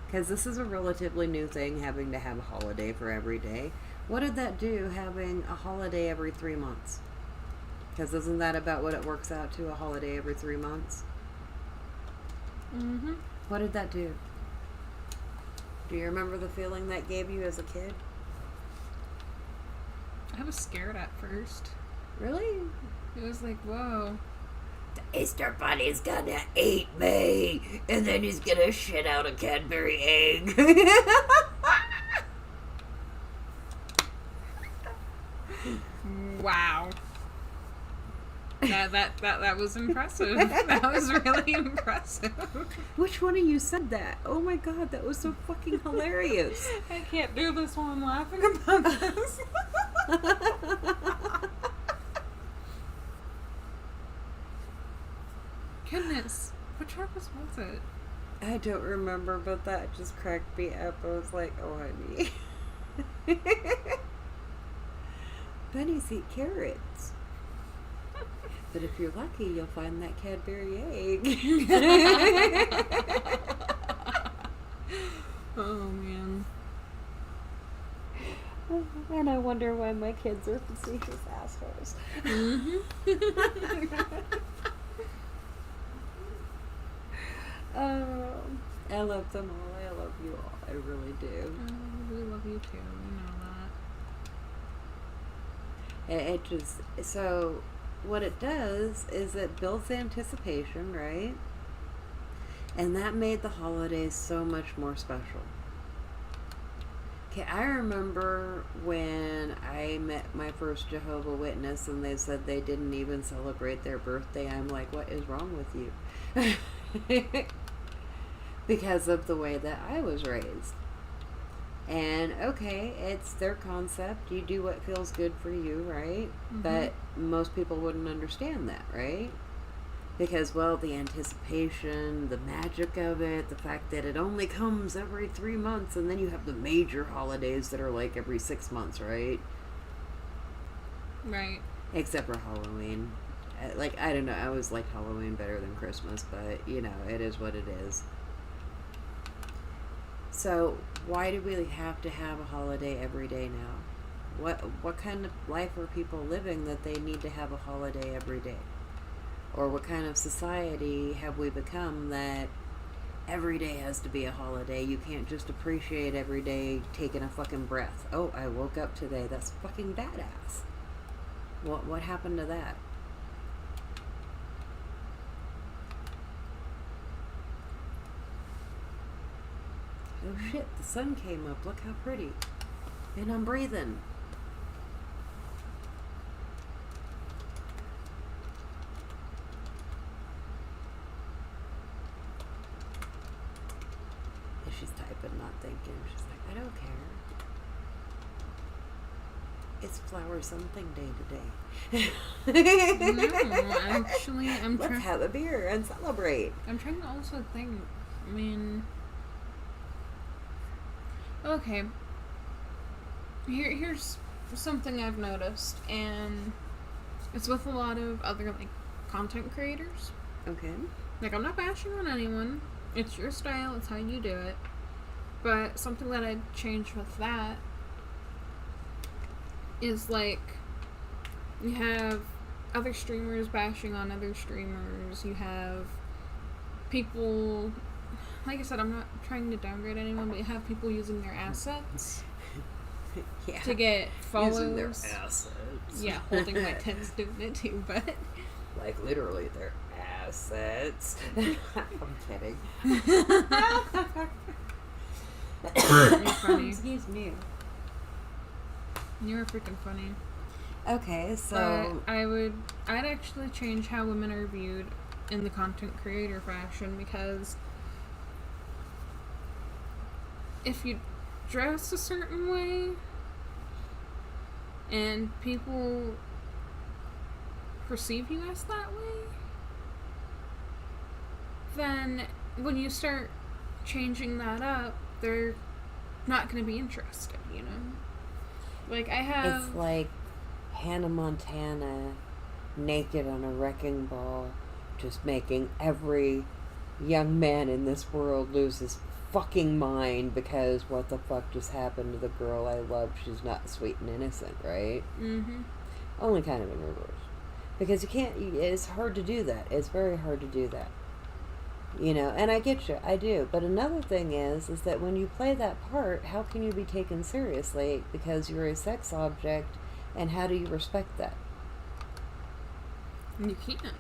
Because this is a relatively new thing, having to have a holiday for every day. What did that do, having a holiday every 3 months? Because isn't that about what it works out to, a holiday every 3 months? Mm-hmm. What did that do? Do you remember the feeling that gave you as a kid? I was scared at first. Really? It was like, whoa. The Easter Bunny's gonna eat me, and then he's gonna shit out a Cadbury egg. Wow. That was impressive. That was really impressive. Which one of you said that? Oh my god, that was so fucking hilarious. I can't do this while I'm laughing about this. Goodness. Which purpose was it? I don't remember, but that just cracked me up. I was like, oh, honey. Bunnies eat carrots. But if you're lucky, you'll find that Cadbury egg. Oh, man. And I wonder why my kids are facetious assholes. Mm-hmm. I love them all. I love you all. I really do. We love you too. You know that. It just, so what it does is it builds anticipation, right? And that made the holidays so much more special. Okay, I remember when I met my first Jehovah's Witness and they said they didn't even celebrate their birthday. I'm like, what is wrong with you? Because of the way that I was raised. And okay, it's their concept. You do what feels good for you, right? Mm-hmm. But most people wouldn't understand that, right? Because, well, the anticipation, the magic of it, the fact that it only comes every 3 months, and then you have the major holidays that are like every 6 months, right? Right. Except for Halloween. Like, I don't know, I always like Halloween better than Christmas, but, you know, it is what it is. So, why do we have to have a holiday every day now? What kind of life are people living that they need to have a holiday every day? Or what kind of society have we become that every day has to be a holiday? You can't just appreciate every day taking a fucking breath. Oh, I woke up today. That's fucking badass. What happened to that? Oh shit, the sun came up. Look how pretty. And I'm breathing. And she's typing, not thinking. She's like, I don't care. It's flower something day today. No, actually, Let's have a beer and celebrate. I'm trying to also think. I mean, okay. Here's something I've noticed, and it's with a lot of other like content creators. Okay. Like, I'm not bashing on anyone. It's your style. It's how you do it. But something that I'd change with that is, like, you have other streamers bashing on other streamers. You have people, like I said, I'm not trying to downgrade anyone, but you have people using their assets Yeah. to get follows. Using their assets. Yeah, holding my tits doing it too, but like literally their assets. I'm kidding. you're funny. Excuse me. You're freaking funny. Okay, so But I'd actually change how women are viewed in the content creator fashion, because if you dress a certain way and people perceive you as that way, then when you start changing that up, they're not going to be interested, you know? Like, I have... It's like Hannah Montana naked on a wrecking ball, just making every young man in this world lose his fucking mind because what the fuck just happened to the girl I love? She's not sweet and innocent, right? Mm-hmm. Only kind of in reverse. Because you can't, it's hard to do that. It's very hard to do that. You know, and I get you, I do. But another thing is that when you play that part, how can you be taken seriously because you're a sex object, and how do you respect that? You can't.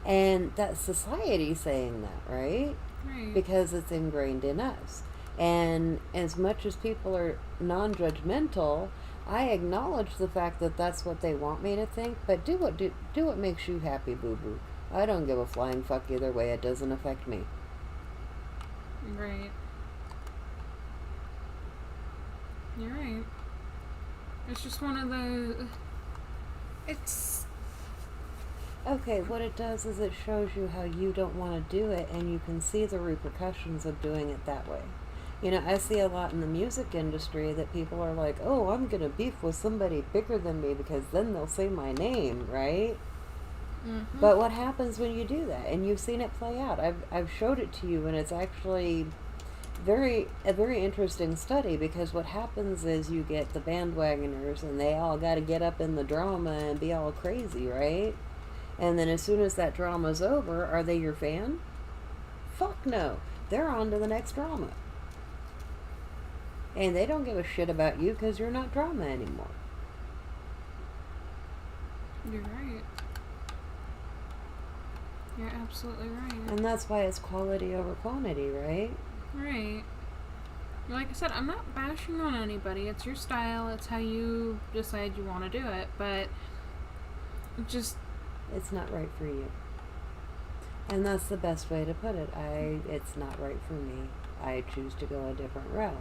And that's society saying that, right? Right. Because it's ingrained in us. And as much as people are non-judgmental, I acknowledge the fact that that's what they want me to think, but do what makes you happy, boo-boo. I don't give a flying fuck either way. It doesn't affect me. Right. You're right. It's just one of the... It's... Okay, what it does is it shows you how you don't want to do it, and you can see the repercussions of doing it that way. You know, I see a lot in the music industry that people are like, oh, I'm going to beef with somebody bigger than me because then they'll say my name, right? Mm-hmm. But what happens when you do that? And you've seen it play out. I've showed it to you, and it's actually a very interesting study, because what happens is you get the bandwagoners, and they all got to get up in the drama and be all crazy, right? And then as soon as that drama's over, are they your fan? Fuck no. They're on to the next drama. And they don't give a shit about you because you're not drama anymore. You're right. You're absolutely right. And that's why it's quality over quantity, right? Right. Like I said, I'm not bashing on anybody. It's your style. It's how you decide you want to do it. But just... It's not right for you. And that's the best way to put it. It's not right for me. I choose to go a different route.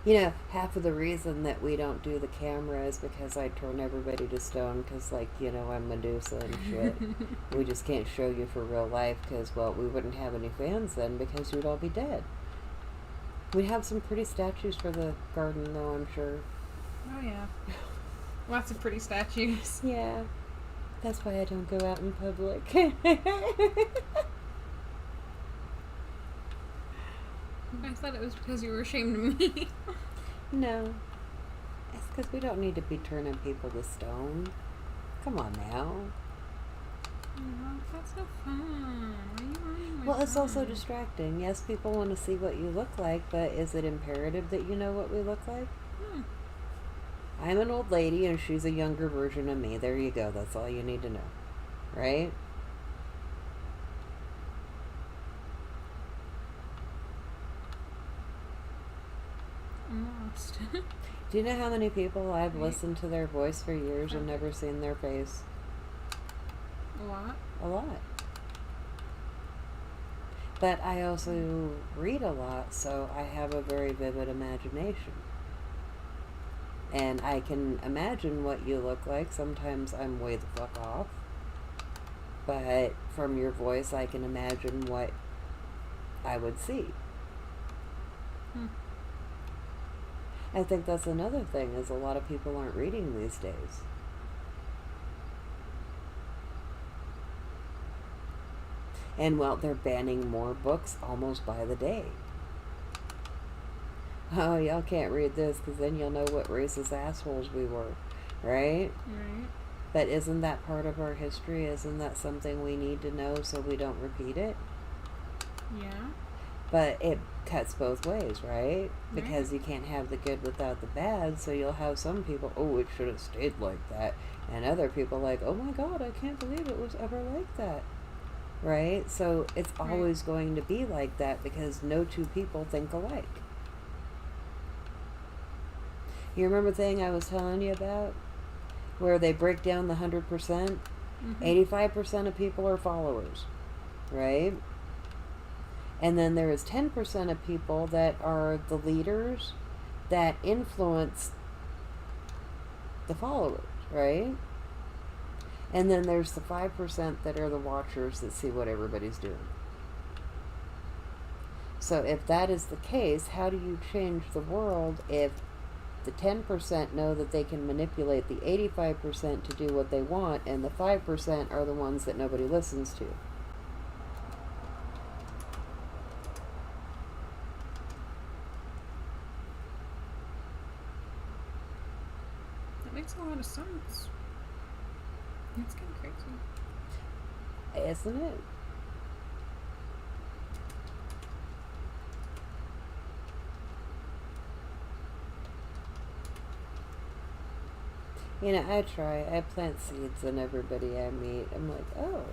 You know, half of the reason that we don't do the camera is because I turn everybody to stone because, like, you know, I'm Medusa and shit. We just can't show you for real life because, well, we wouldn't have any fans then because you'd all be dead. We have some pretty statues for the garden, though, I'm sure. Oh, yeah. Lots of pretty statues. Yeah. That's why I don't go out in public. I thought it was because you were ashamed of me. No. It's because we don't need to be turning people to stone. Come on now. Oh, that's so fun. Why are you ruining my Well, it's also fun? distracting. Yes, people want to see what you look like, but is it imperative that you know what we look like? I'm an old lady and she's a younger version of me. There you go. That's all you need to know. Right? I'm lost. Do you know how many people I've Right. listened to their voice for years and never seen their face? A lot? A lot. But I also read a lot, so I have a very vivid imagination. And I can imagine what you look like. Sometimes I'm way the fuck off. But from your voice, I can imagine what I would see. I think that's another thing, is a lot of people aren't reading these days. And, well, they're banning more books almost by the day. Oh, y'all can't read this because then you'll know what racist assholes we were, right? Right. But isn't that part of our history? Isn't that something we need to know so we don't repeat it? Yeah. But it cuts both ways, right? Because you can't have the good without the bad, so you'll have some people, oh, it should have stayed like that. And other people like, oh my God, I can't believe it was ever like that. Right? So it's always going to be like that because no two people think alike. You remember the thing I was telling you about? Where they break down the 100%? 85% of people are followers. Right? And then there is 10% of people that are the leaders that influence the followers, right? And then there's the 5% that are the watchers that see what everybody's doing. So if that is the case, how do you change the world if the 10% know that they can manipulate the 85% to do what they want, and the 5% are the ones that nobody listens to? That makes a lot of sense. That's kind of crazy. Isn't it? You know, I try. I plant seeds in everybody I meet. I'm like, oh.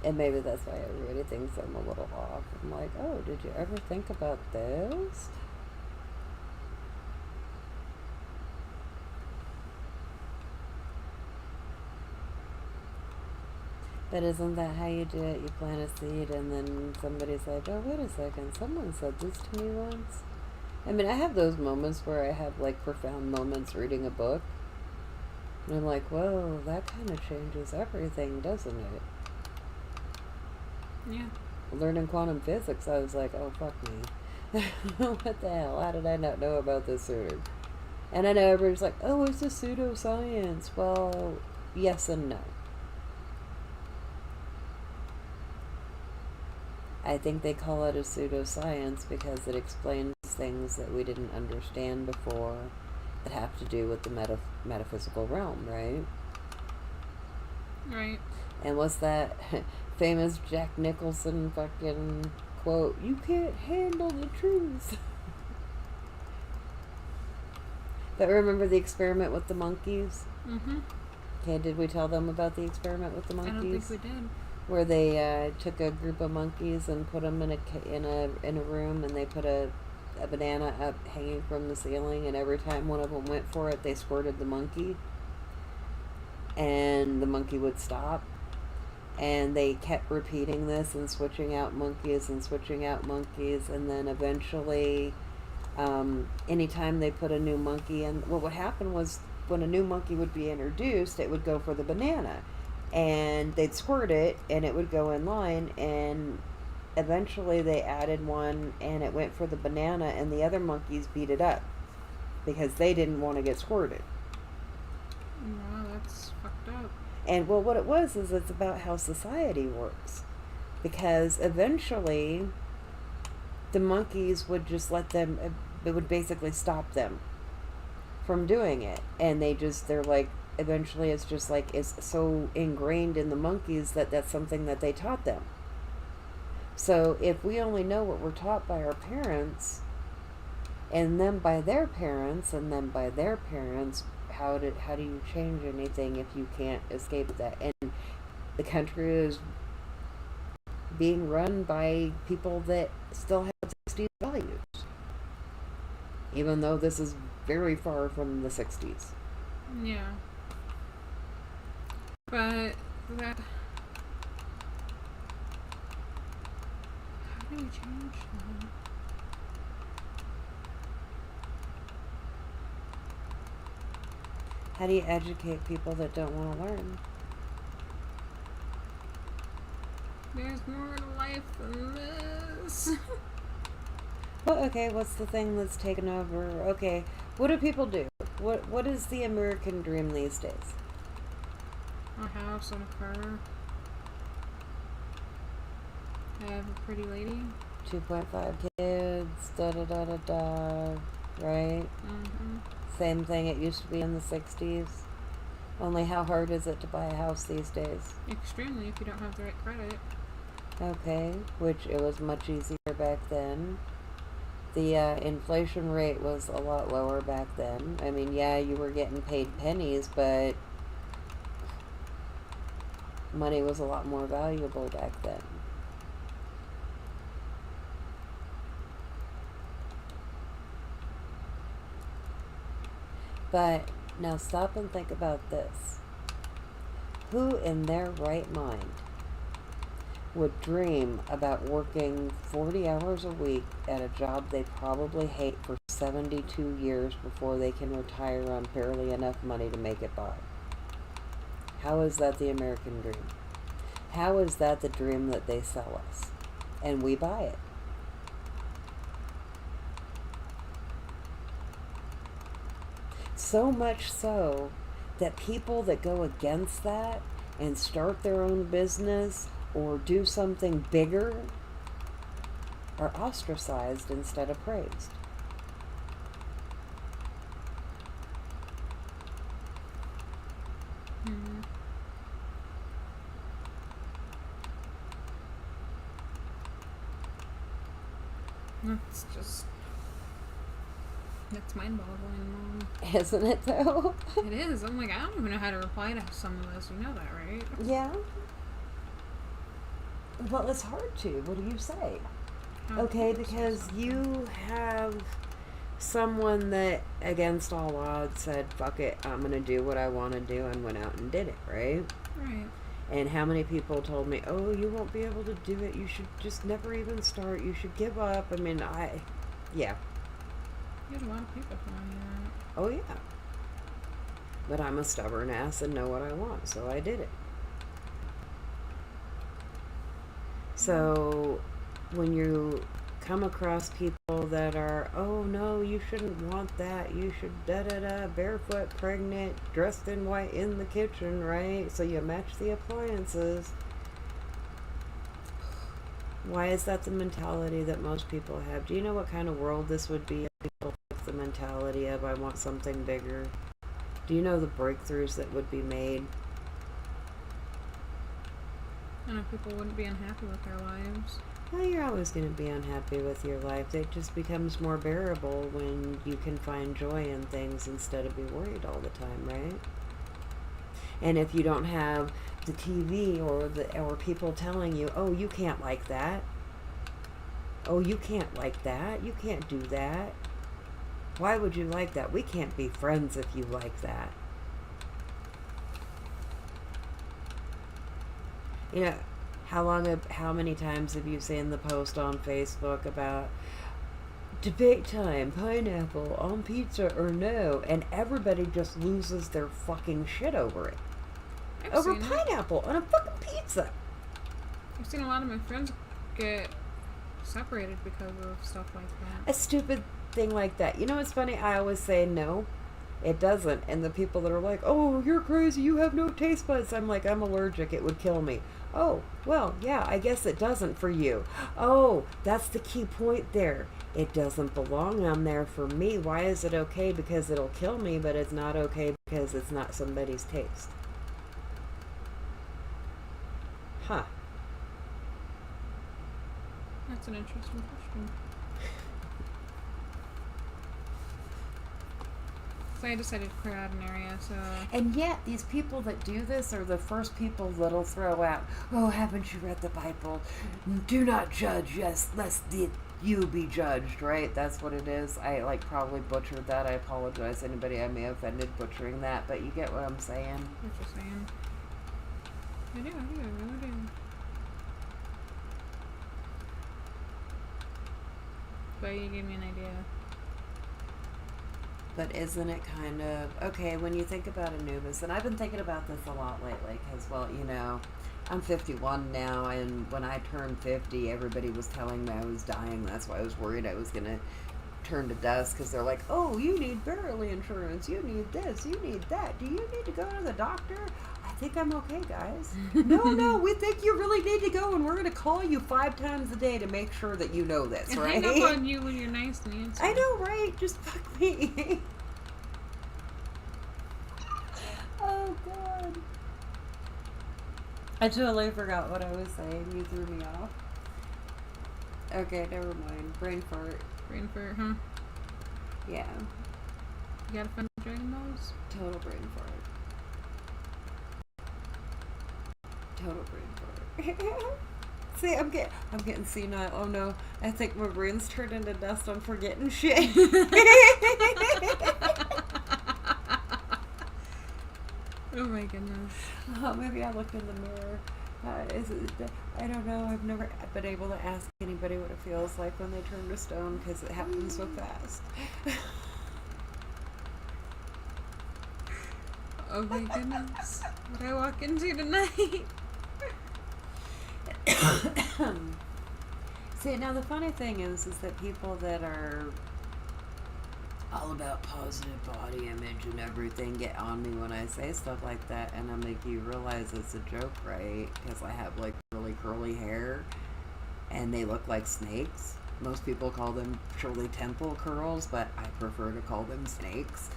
And maybe that's why everybody thinks I'm a little off. I'm like, oh, did you ever think about this? But isn't that how you do it? You plant a seed and then somebody's like, oh, wait a second. Someone said this to me once. I mean, I have those moments where I have like profound moments reading a book. And I'm like, whoa, that kind of changes everything, doesn't it? Yeah. Learning quantum physics, I was like, oh, fuck me. What the hell? How did I not know about this sooner? And I know everybody's like, oh, it's a pseudoscience. Well, yes and no. I think they call it a pseudoscience because it explains things that we didn't understand before that have to do with the metaphysical realm, right? Right. And what's that famous Jack Nicholson fucking quote? You can't handle the truth. But remember the experiment with the monkeys? Mm-hmm. Okay, did we tell them about the experiment with the monkeys? I don't think we did. Where they took a group of monkeys and put them in a room, and they put a banana up hanging from the ceiling, and every time one of them went for it, they squirted the monkey, and the monkey would stop. And they kept repeating this and switching out monkeys, and then eventually, anytime they put a new monkey in, what would happen was when a new monkey would be introduced, it would go for the banana. And they'd squirt it, and it would go in line, and eventually they added one, and it went for the banana, and the other monkeys beat it up because they didn't want to get squirted. Wow, that's fucked up. And, well, what it was is it's about how society works. Because eventually the monkeys would just let them, it would basically stop them from doing it. And they're like, eventually it's just like, it's so ingrained in the monkeys that that's something that they taught them. So if we only know what we're taught by our parents, and then by their parents, and then by their parents, how do you change anything if you can't escape that? And the country is being run by people that still have 60s values, even though this is very far from the 60s. Yeah. But that... How do we change that? How do you educate people that don't want to learn? There's more to life than this. Well, okay, what's the thing that's taken over? Okay, what do people do? What is the American dream these days? A house and a car. Have a pretty lady. 2.5 kids, da-da-da-da-da, right? Mm-hmm. Same thing it used to be in the 60s. Only how hard is it to buy a house these days? Extremely, if you don't have the right credit. Okay, which it was much easier back then. The inflation rate was a lot lower back then. I mean, yeah, you were getting paid pennies, but money was a lot more valuable back then. But now stop and think about this. Who in their right mind would dream about working 40 hours a week at a job they probably hate for 72 years before they can retire on barely enough money to make it by? How is that the American dream? How is that the dream that they sell us? And we buy it. So much so that people that go against that and start their own business or do something bigger are ostracized instead of praised. That's mind-boggling, Mom. Isn't it though? It is. I'm like, I don't even know how to reply to some of this. You know that, right? Yeah. Well, it's hard to. What do you say? Okay, because you have someone that, against all odds, said, fuck it, I'm going to do what I want to do, and went out and did it, right? Right. And how many people told me, oh, you won't be able to do it, you should just never even start, you should give up. I mean, yeah. You had a lot of people telling you that. Oh, yeah. But I'm a stubborn ass and know what I want, so I did it. So when you come across people that are, oh no, you shouldn't want that, you should da-da-da, barefoot, pregnant, dressed in white in the kitchen, right? So you match the appliances. Why is that the mentality that most people have? Do you know what kind of world this would be if people took the mentality of, I want something bigger? Do you know the breakthroughs that would be made? I know people wouldn't be unhappy with their lives. Well, you're always going to be unhappy with your life. It just becomes more bearable when you can find joy in things instead of be worried all the time, right? And if you don't have the TV or people telling you, oh, you can't like that. Oh, you can't like that. You can't do that. Why would you like that? We can't be friends if you like that. You know, how many times have you seen the post on Facebook about debate time, pineapple on pizza or no, and everybody just loses their fucking shit over it. Over pineapple on a fucking pizza. I've seen a lot of my friends get separated because of stuff like that. A stupid thing like that. You know what's funny? I always say no. It doesn't. And the people that are like, oh, you're crazy, you have no taste buds. I'm like, I'm allergic, it would kill me. Oh, well, yeah, I guess it doesn't for you. Oh, that's the key point there. It doesn't belong on there for me. Why is it okay? Because it'll kill me, but it's not okay because it's not somebody's taste. Huh. That's an interesting question. So I decided to clear out an area, so... And yet, these people that do this are the first people that'll throw out, oh, haven't you read the Bible? Do not judge, yes, lest you be judged, right? That's what it is. I, probably butchered that. I apologize to anybody I may have offended butchering that, but you get what I'm saying. What you're saying. I really do. But you gave me an idea. But isn't it kind of, okay, when you think about Anubis, and I've been thinking about this a lot lately, because, well, you know, I'm 51 now, and when I turned 50, everybody was telling me I was dying. That's why I was worried I was going to turn to dust, because they're like, oh, you need burial insurance, you need this, you need that, do you need to go to the doctor? I think I'm okay, guys. No, we think you really need to go, and we're going to call you 5 times a day to make sure that you know this, and right? hang up on you when you're nice and answer. I know, right? Just fuck me. Oh, God. I totally forgot what I was saying. You threw me off. Okay, never mind. Brain fart. Brain fart, huh? Yeah. You got a fun Dragon Balls? Total brain fart. Total brain fart. See, I'm getting senile. Oh no, I think my brain's turned into dust. I'm forgetting shit. Oh my goodness. Oh, maybe I looked in the mirror. I don't know. I've never been able to ask anybody what it feels like when they turn to stone because it happens so fast. Oh my goodness. What I walk into tonight? See, now the funny thing is that people that are all about positive body image and everything get on me when I say stuff like that, and I'm like, you realize it's a joke, right? Because I have like really curly hair, and they look like snakes. Most people call them Shirley Temple curls, but I prefer to call them snakes.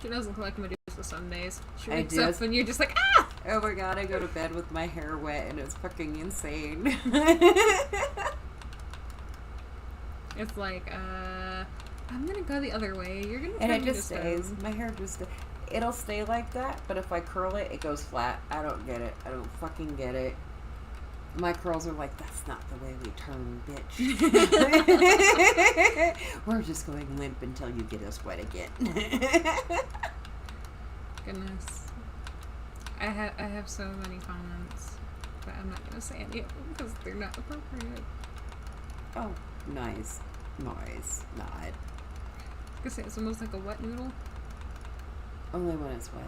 She doesn't look like Medusa some days. She I wakes do. up and you're just like, ah! Oh my god, I go to bed with my hair wet and it's fucking insane. It's like, I'm gonna go the other way. You're gonna And turn it me just to stays. stone. My hair just, it'll stay like that, but if I curl it, it goes flat. I don't get it. I don't fucking get it. My curls are like, that's not the way we turn, bitch. We're just going limp until you get us wet again. Goodness. I have so many comments, but I'm not gonna say any of them because they're not appropriate. Oh, nice. Nice. Not. I was gonna say it's almost like a wet noodle. Only when it's wet.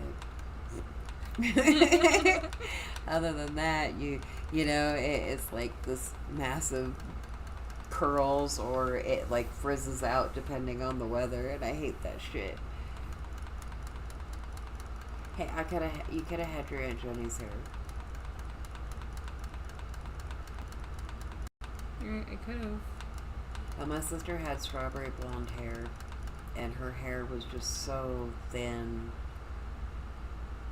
Other than that, you know, it's like this massive curls, or it like frizzes out depending on the weather, and I hate that shit. Hey, you could have had your Aunt Jenny's hair. You're right, I could have. My sister had strawberry blonde hair, and her hair was just so thin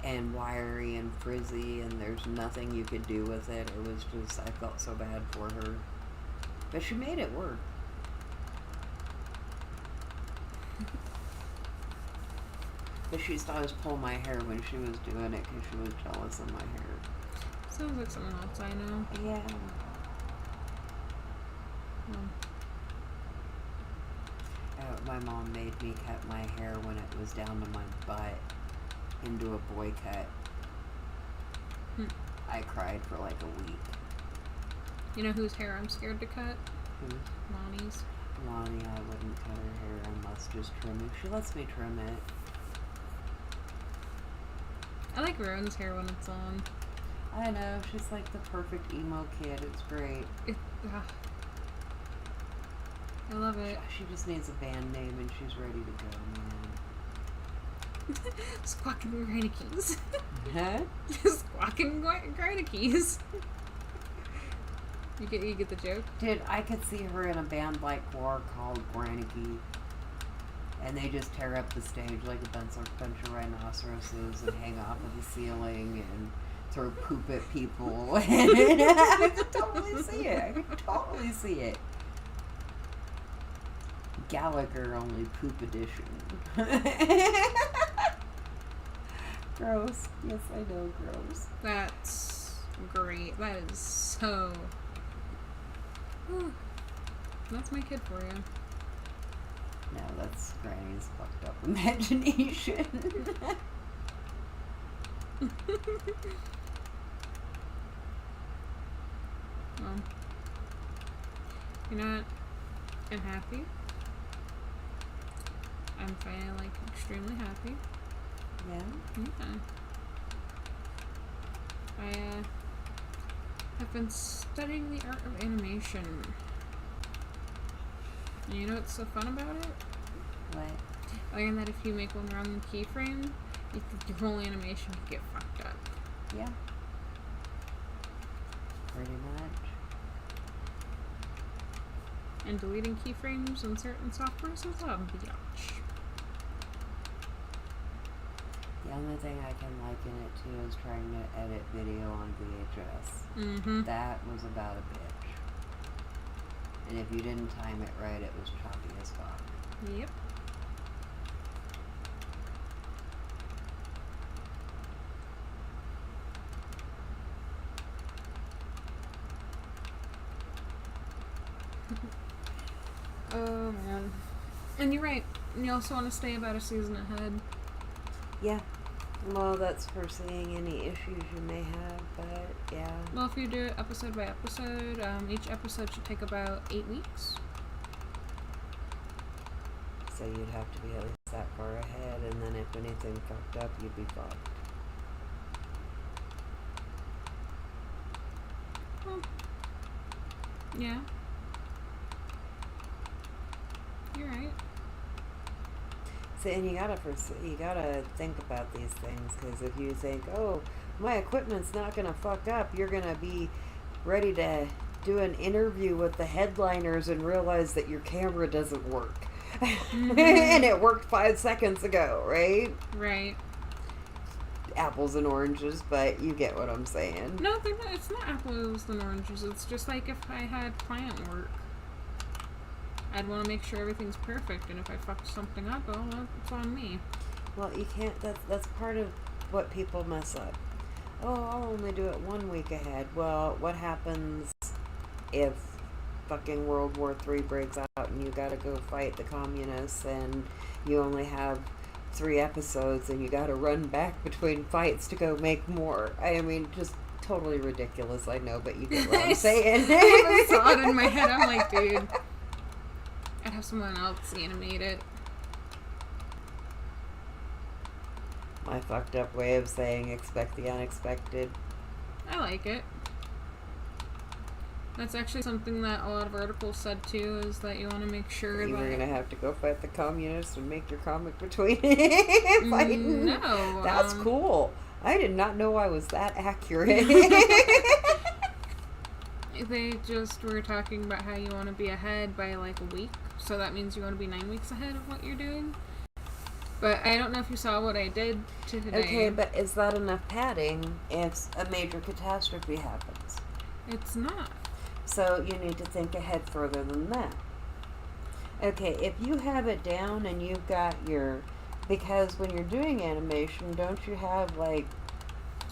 and wiry and frizzy, and there's nothing you could do with it. It was just, I felt so bad for her. But she made it work. But she used to always pull my hair when she was doing it because she was jealous of my hair. Sounds like someone else I know. Yeah. My mom made me cut my hair when it was down to my butt into a boy cut. I cried for like a week. You know whose hair I'm scared to cut? Who? Lonnie's. Lonnie, I wouldn't cut her hair unless just trim it. She lets me trim it. I like Rowan's hair when it's on. I know, she's like the perfect emo kid. It's great. I love it. She just needs a band name and she's ready to go, man. Squawking Granickies. Huh? Squawking Granickies. You get the joke? Dude, I could see her in a band like War called Granicki. And they just tear up the stage like a bunch of rhinoceroses and hang off of the ceiling and throw poop at people. I could totally see it. I could totally see it. Gallagher only poop edition. Gross. Yes, I know, gross. That's great. That is so... Whew. That's my kid for you. No, that's Granny's fucked up imagination. Well, you know what? I'm happy. I'm finally, like, extremely happy. Yeah? Yeah. I've been studying the art of animation. And you know what's so fun about it? What? Other than that, if you make one wrong keyframe, you think your whole animation could get fucked up. Yeah. Pretty much. And deleting keyframes in certain softwares is a bitch. The only thing I can liken it to is trying to edit video on VHS. Mm-hmm. That was about a bitch. And if you didn't time it right, it was choppy as fuck. Yep. Oh man. And you're right. You also want to stay about a season ahead. Yeah. Well, that's foreseeing any issues you may have, but yeah. Well, if you do it episode by episode, each episode should take about 8 weeks. So you'd have to be at least that far ahead, and then if anything fucked up, you'd be fucked. Well, yeah. You're right. See, and you gotta think about these things, because if you think, oh, my equipment's not gonna fuck up, you're gonna be ready to do an interview with the headliners and realize that your camera doesn't work. Mm-hmm. And it worked 5 seconds ago, right? Right. Apples and oranges, but you get what I'm saying. No, it's not apples and oranges. It's just like if I had client work. I'd want to make sure everything's perfect, and if I fucked something up, well, it's on me. Well, you can't, that's part of what people mess up. Oh, I'll only do it 1 week ahead. Well, what happens if fucking World War III breaks out and you gotta go fight the communists and you only have 3 episodes and you gotta run back between fights to go make more? I mean, just totally ridiculous, I know, but you get what I'm saying. I saw it in my head. I'm like, dude, I'd have someone else animate it. My fucked up way of saying expect the unexpected. I like it. That's actually something that a lot of articles said too, is that you want to make sure You that... were gonna have to go fight the communists and make your comic between fighting. No. That's cool. I did not know I was that accurate. They just were talking about how you want to be ahead by like a week. So that means you want to be 9 weeks ahead of what you're doing. But I don't know if you saw what I did to today. Okay, but is that enough padding if a major catastrophe happens? It's not. So you need to think ahead further than that. Okay, if you have it down and you've got your... Because when you're doing animation, don't you have, like...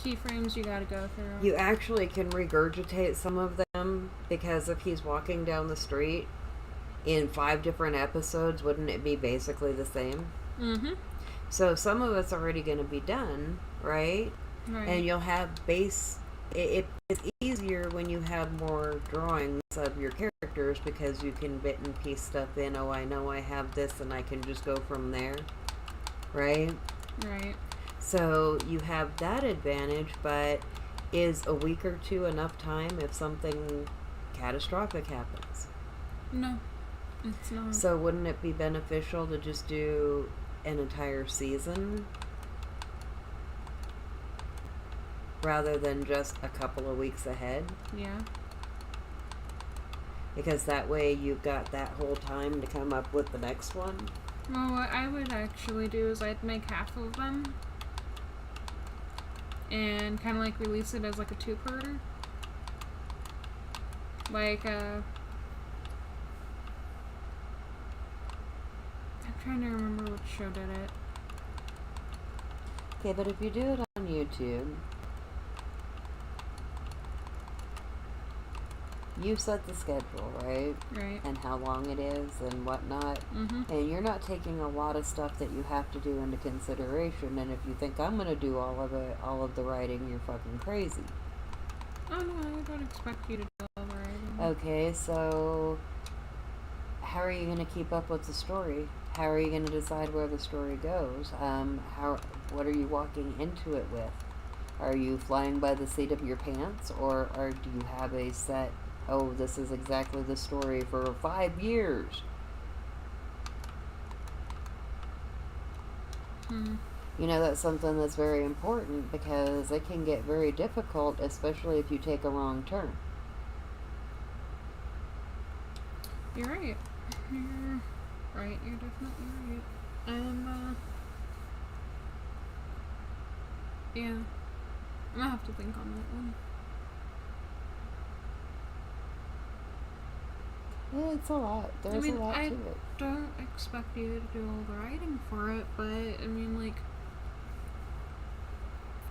Keyframes you gotta go through. You actually can regurgitate some of them, because if he's walking down the street in 5 different episodes, wouldn't it be basically the same? Mm-hmm. So some of it's already going to be done, right? Right. And you'll have base... It's easier when you have more drawings of your characters, because you can bit and piece stuff in. Oh, I know I have this, and I can just go from there, right? Right. So you have that advantage, but is a week or 2 enough time if something catastrophic happens? No, it's not. So wouldn't it be beneficial to just do an entire season rather than just a couple of weeks ahead? Yeah. Because that way you've got that whole time to come up with the next one. Well, what I would actually do is I'd make half of them and kind of like release it as like a 2-parter. Like, I'm trying to remember which show did it. Okay, but if you do it on YouTube, you set the schedule, right? Right. And how long it is and whatnot. Mm-hmm. And you're not taking a lot of stuff that you have to do into consideration. And if you think I'm going to do all of the writing, you're fucking crazy. Oh no, I don't expect you to do all the writing. Okay, so how are you going to keep up with the story? How are you going to decide where the story goes? What are you walking into it with? Are you flying by the seat of your pants, or do you have a set, oh, this is exactly the story for 5 years? You know, that's something that's very important, because it can get very difficult, especially if you take a wrong turn. You're right. You're right. You're definitely right. Yeah. I'm gonna have to think on that one. Yeah, it's a lot. There's a lot to it. Don't expect you to do all the writing for it, but I mean, like,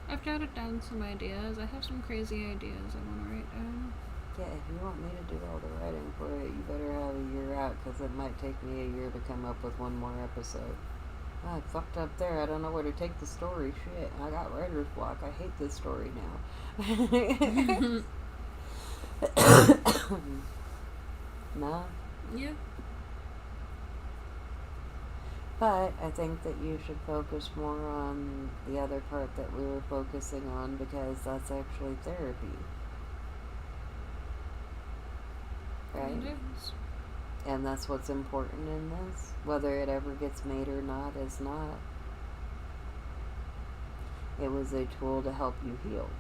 I've jotted down some ideas. I have some crazy ideas I want to write down. Yeah, if you want me to do all the writing for it, you better have a year out, because it might take me a year to come up with one more episode. I fucked up there. I don't know where to take the story. Shit, I got writer's block. I hate this story now. No. Yeah. But I think that you should focus more on the other part that we were focusing on because that's actually therapy. Right? It is. And that's what's important in this. Whether it ever gets made or not is not. It was a tool to help you heal.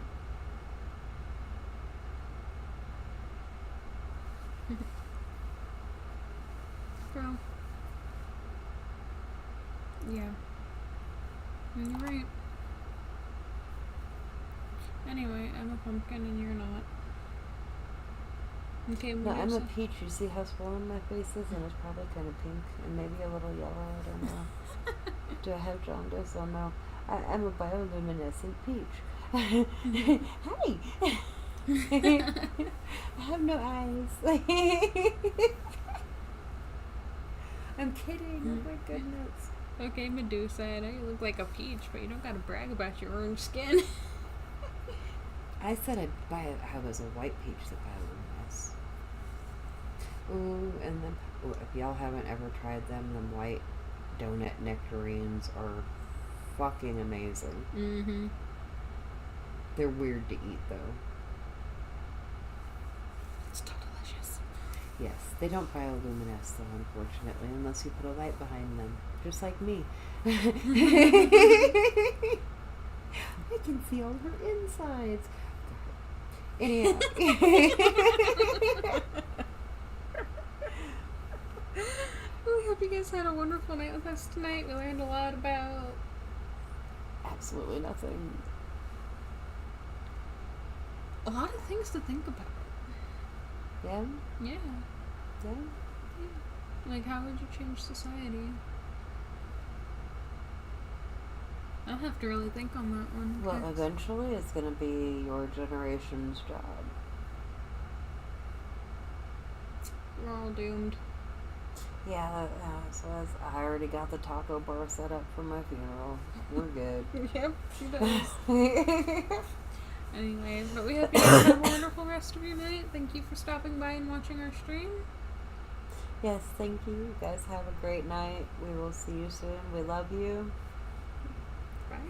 Girl. Yeah. You're right. Anyway, I'm a pumpkin and you're not. Okay, No, I'm a peach. You see how swollen my face is? And it's probably kind of pink and maybe a little yellow. I don't know. Do I have jaundice? Oh no. I'm a bioluminescent peach. Hi! I have no eyes. I'm kidding. Oh my goodness. Okay, Medusa, I know you look like a peach, but you don't gotta brag about your orange skin. I said I was a white peach that bioluminescent. Ooh, and then if y'all haven't ever tried them white donut nectarines are fucking amazing. Mm-hmm. They're weird to eat though. It's so delicious. Yes, they don't bioluminesce though, unfortunately, unless you put a light behind them, just like me. I can see all her insides. Anyhow. We hope you guys had a wonderful night with us tonight. We learned a lot about Absolutely nothing. a lot of things to think about. Yeah? Yeah. Yeah? Like, how would you change society? I'll have to really think on that one. Well, Okay. eventually it's going to be your generation's job. We're all doomed. Yeah, so I already got the taco bar set up for my funeral. We're good. Yep, she does. Anyway, but we hope you guys have a wonderful rest of your night. Thank you for stopping by and watching our stream. Yes, thank you. You guys have a great night. We will see you soon. We love you.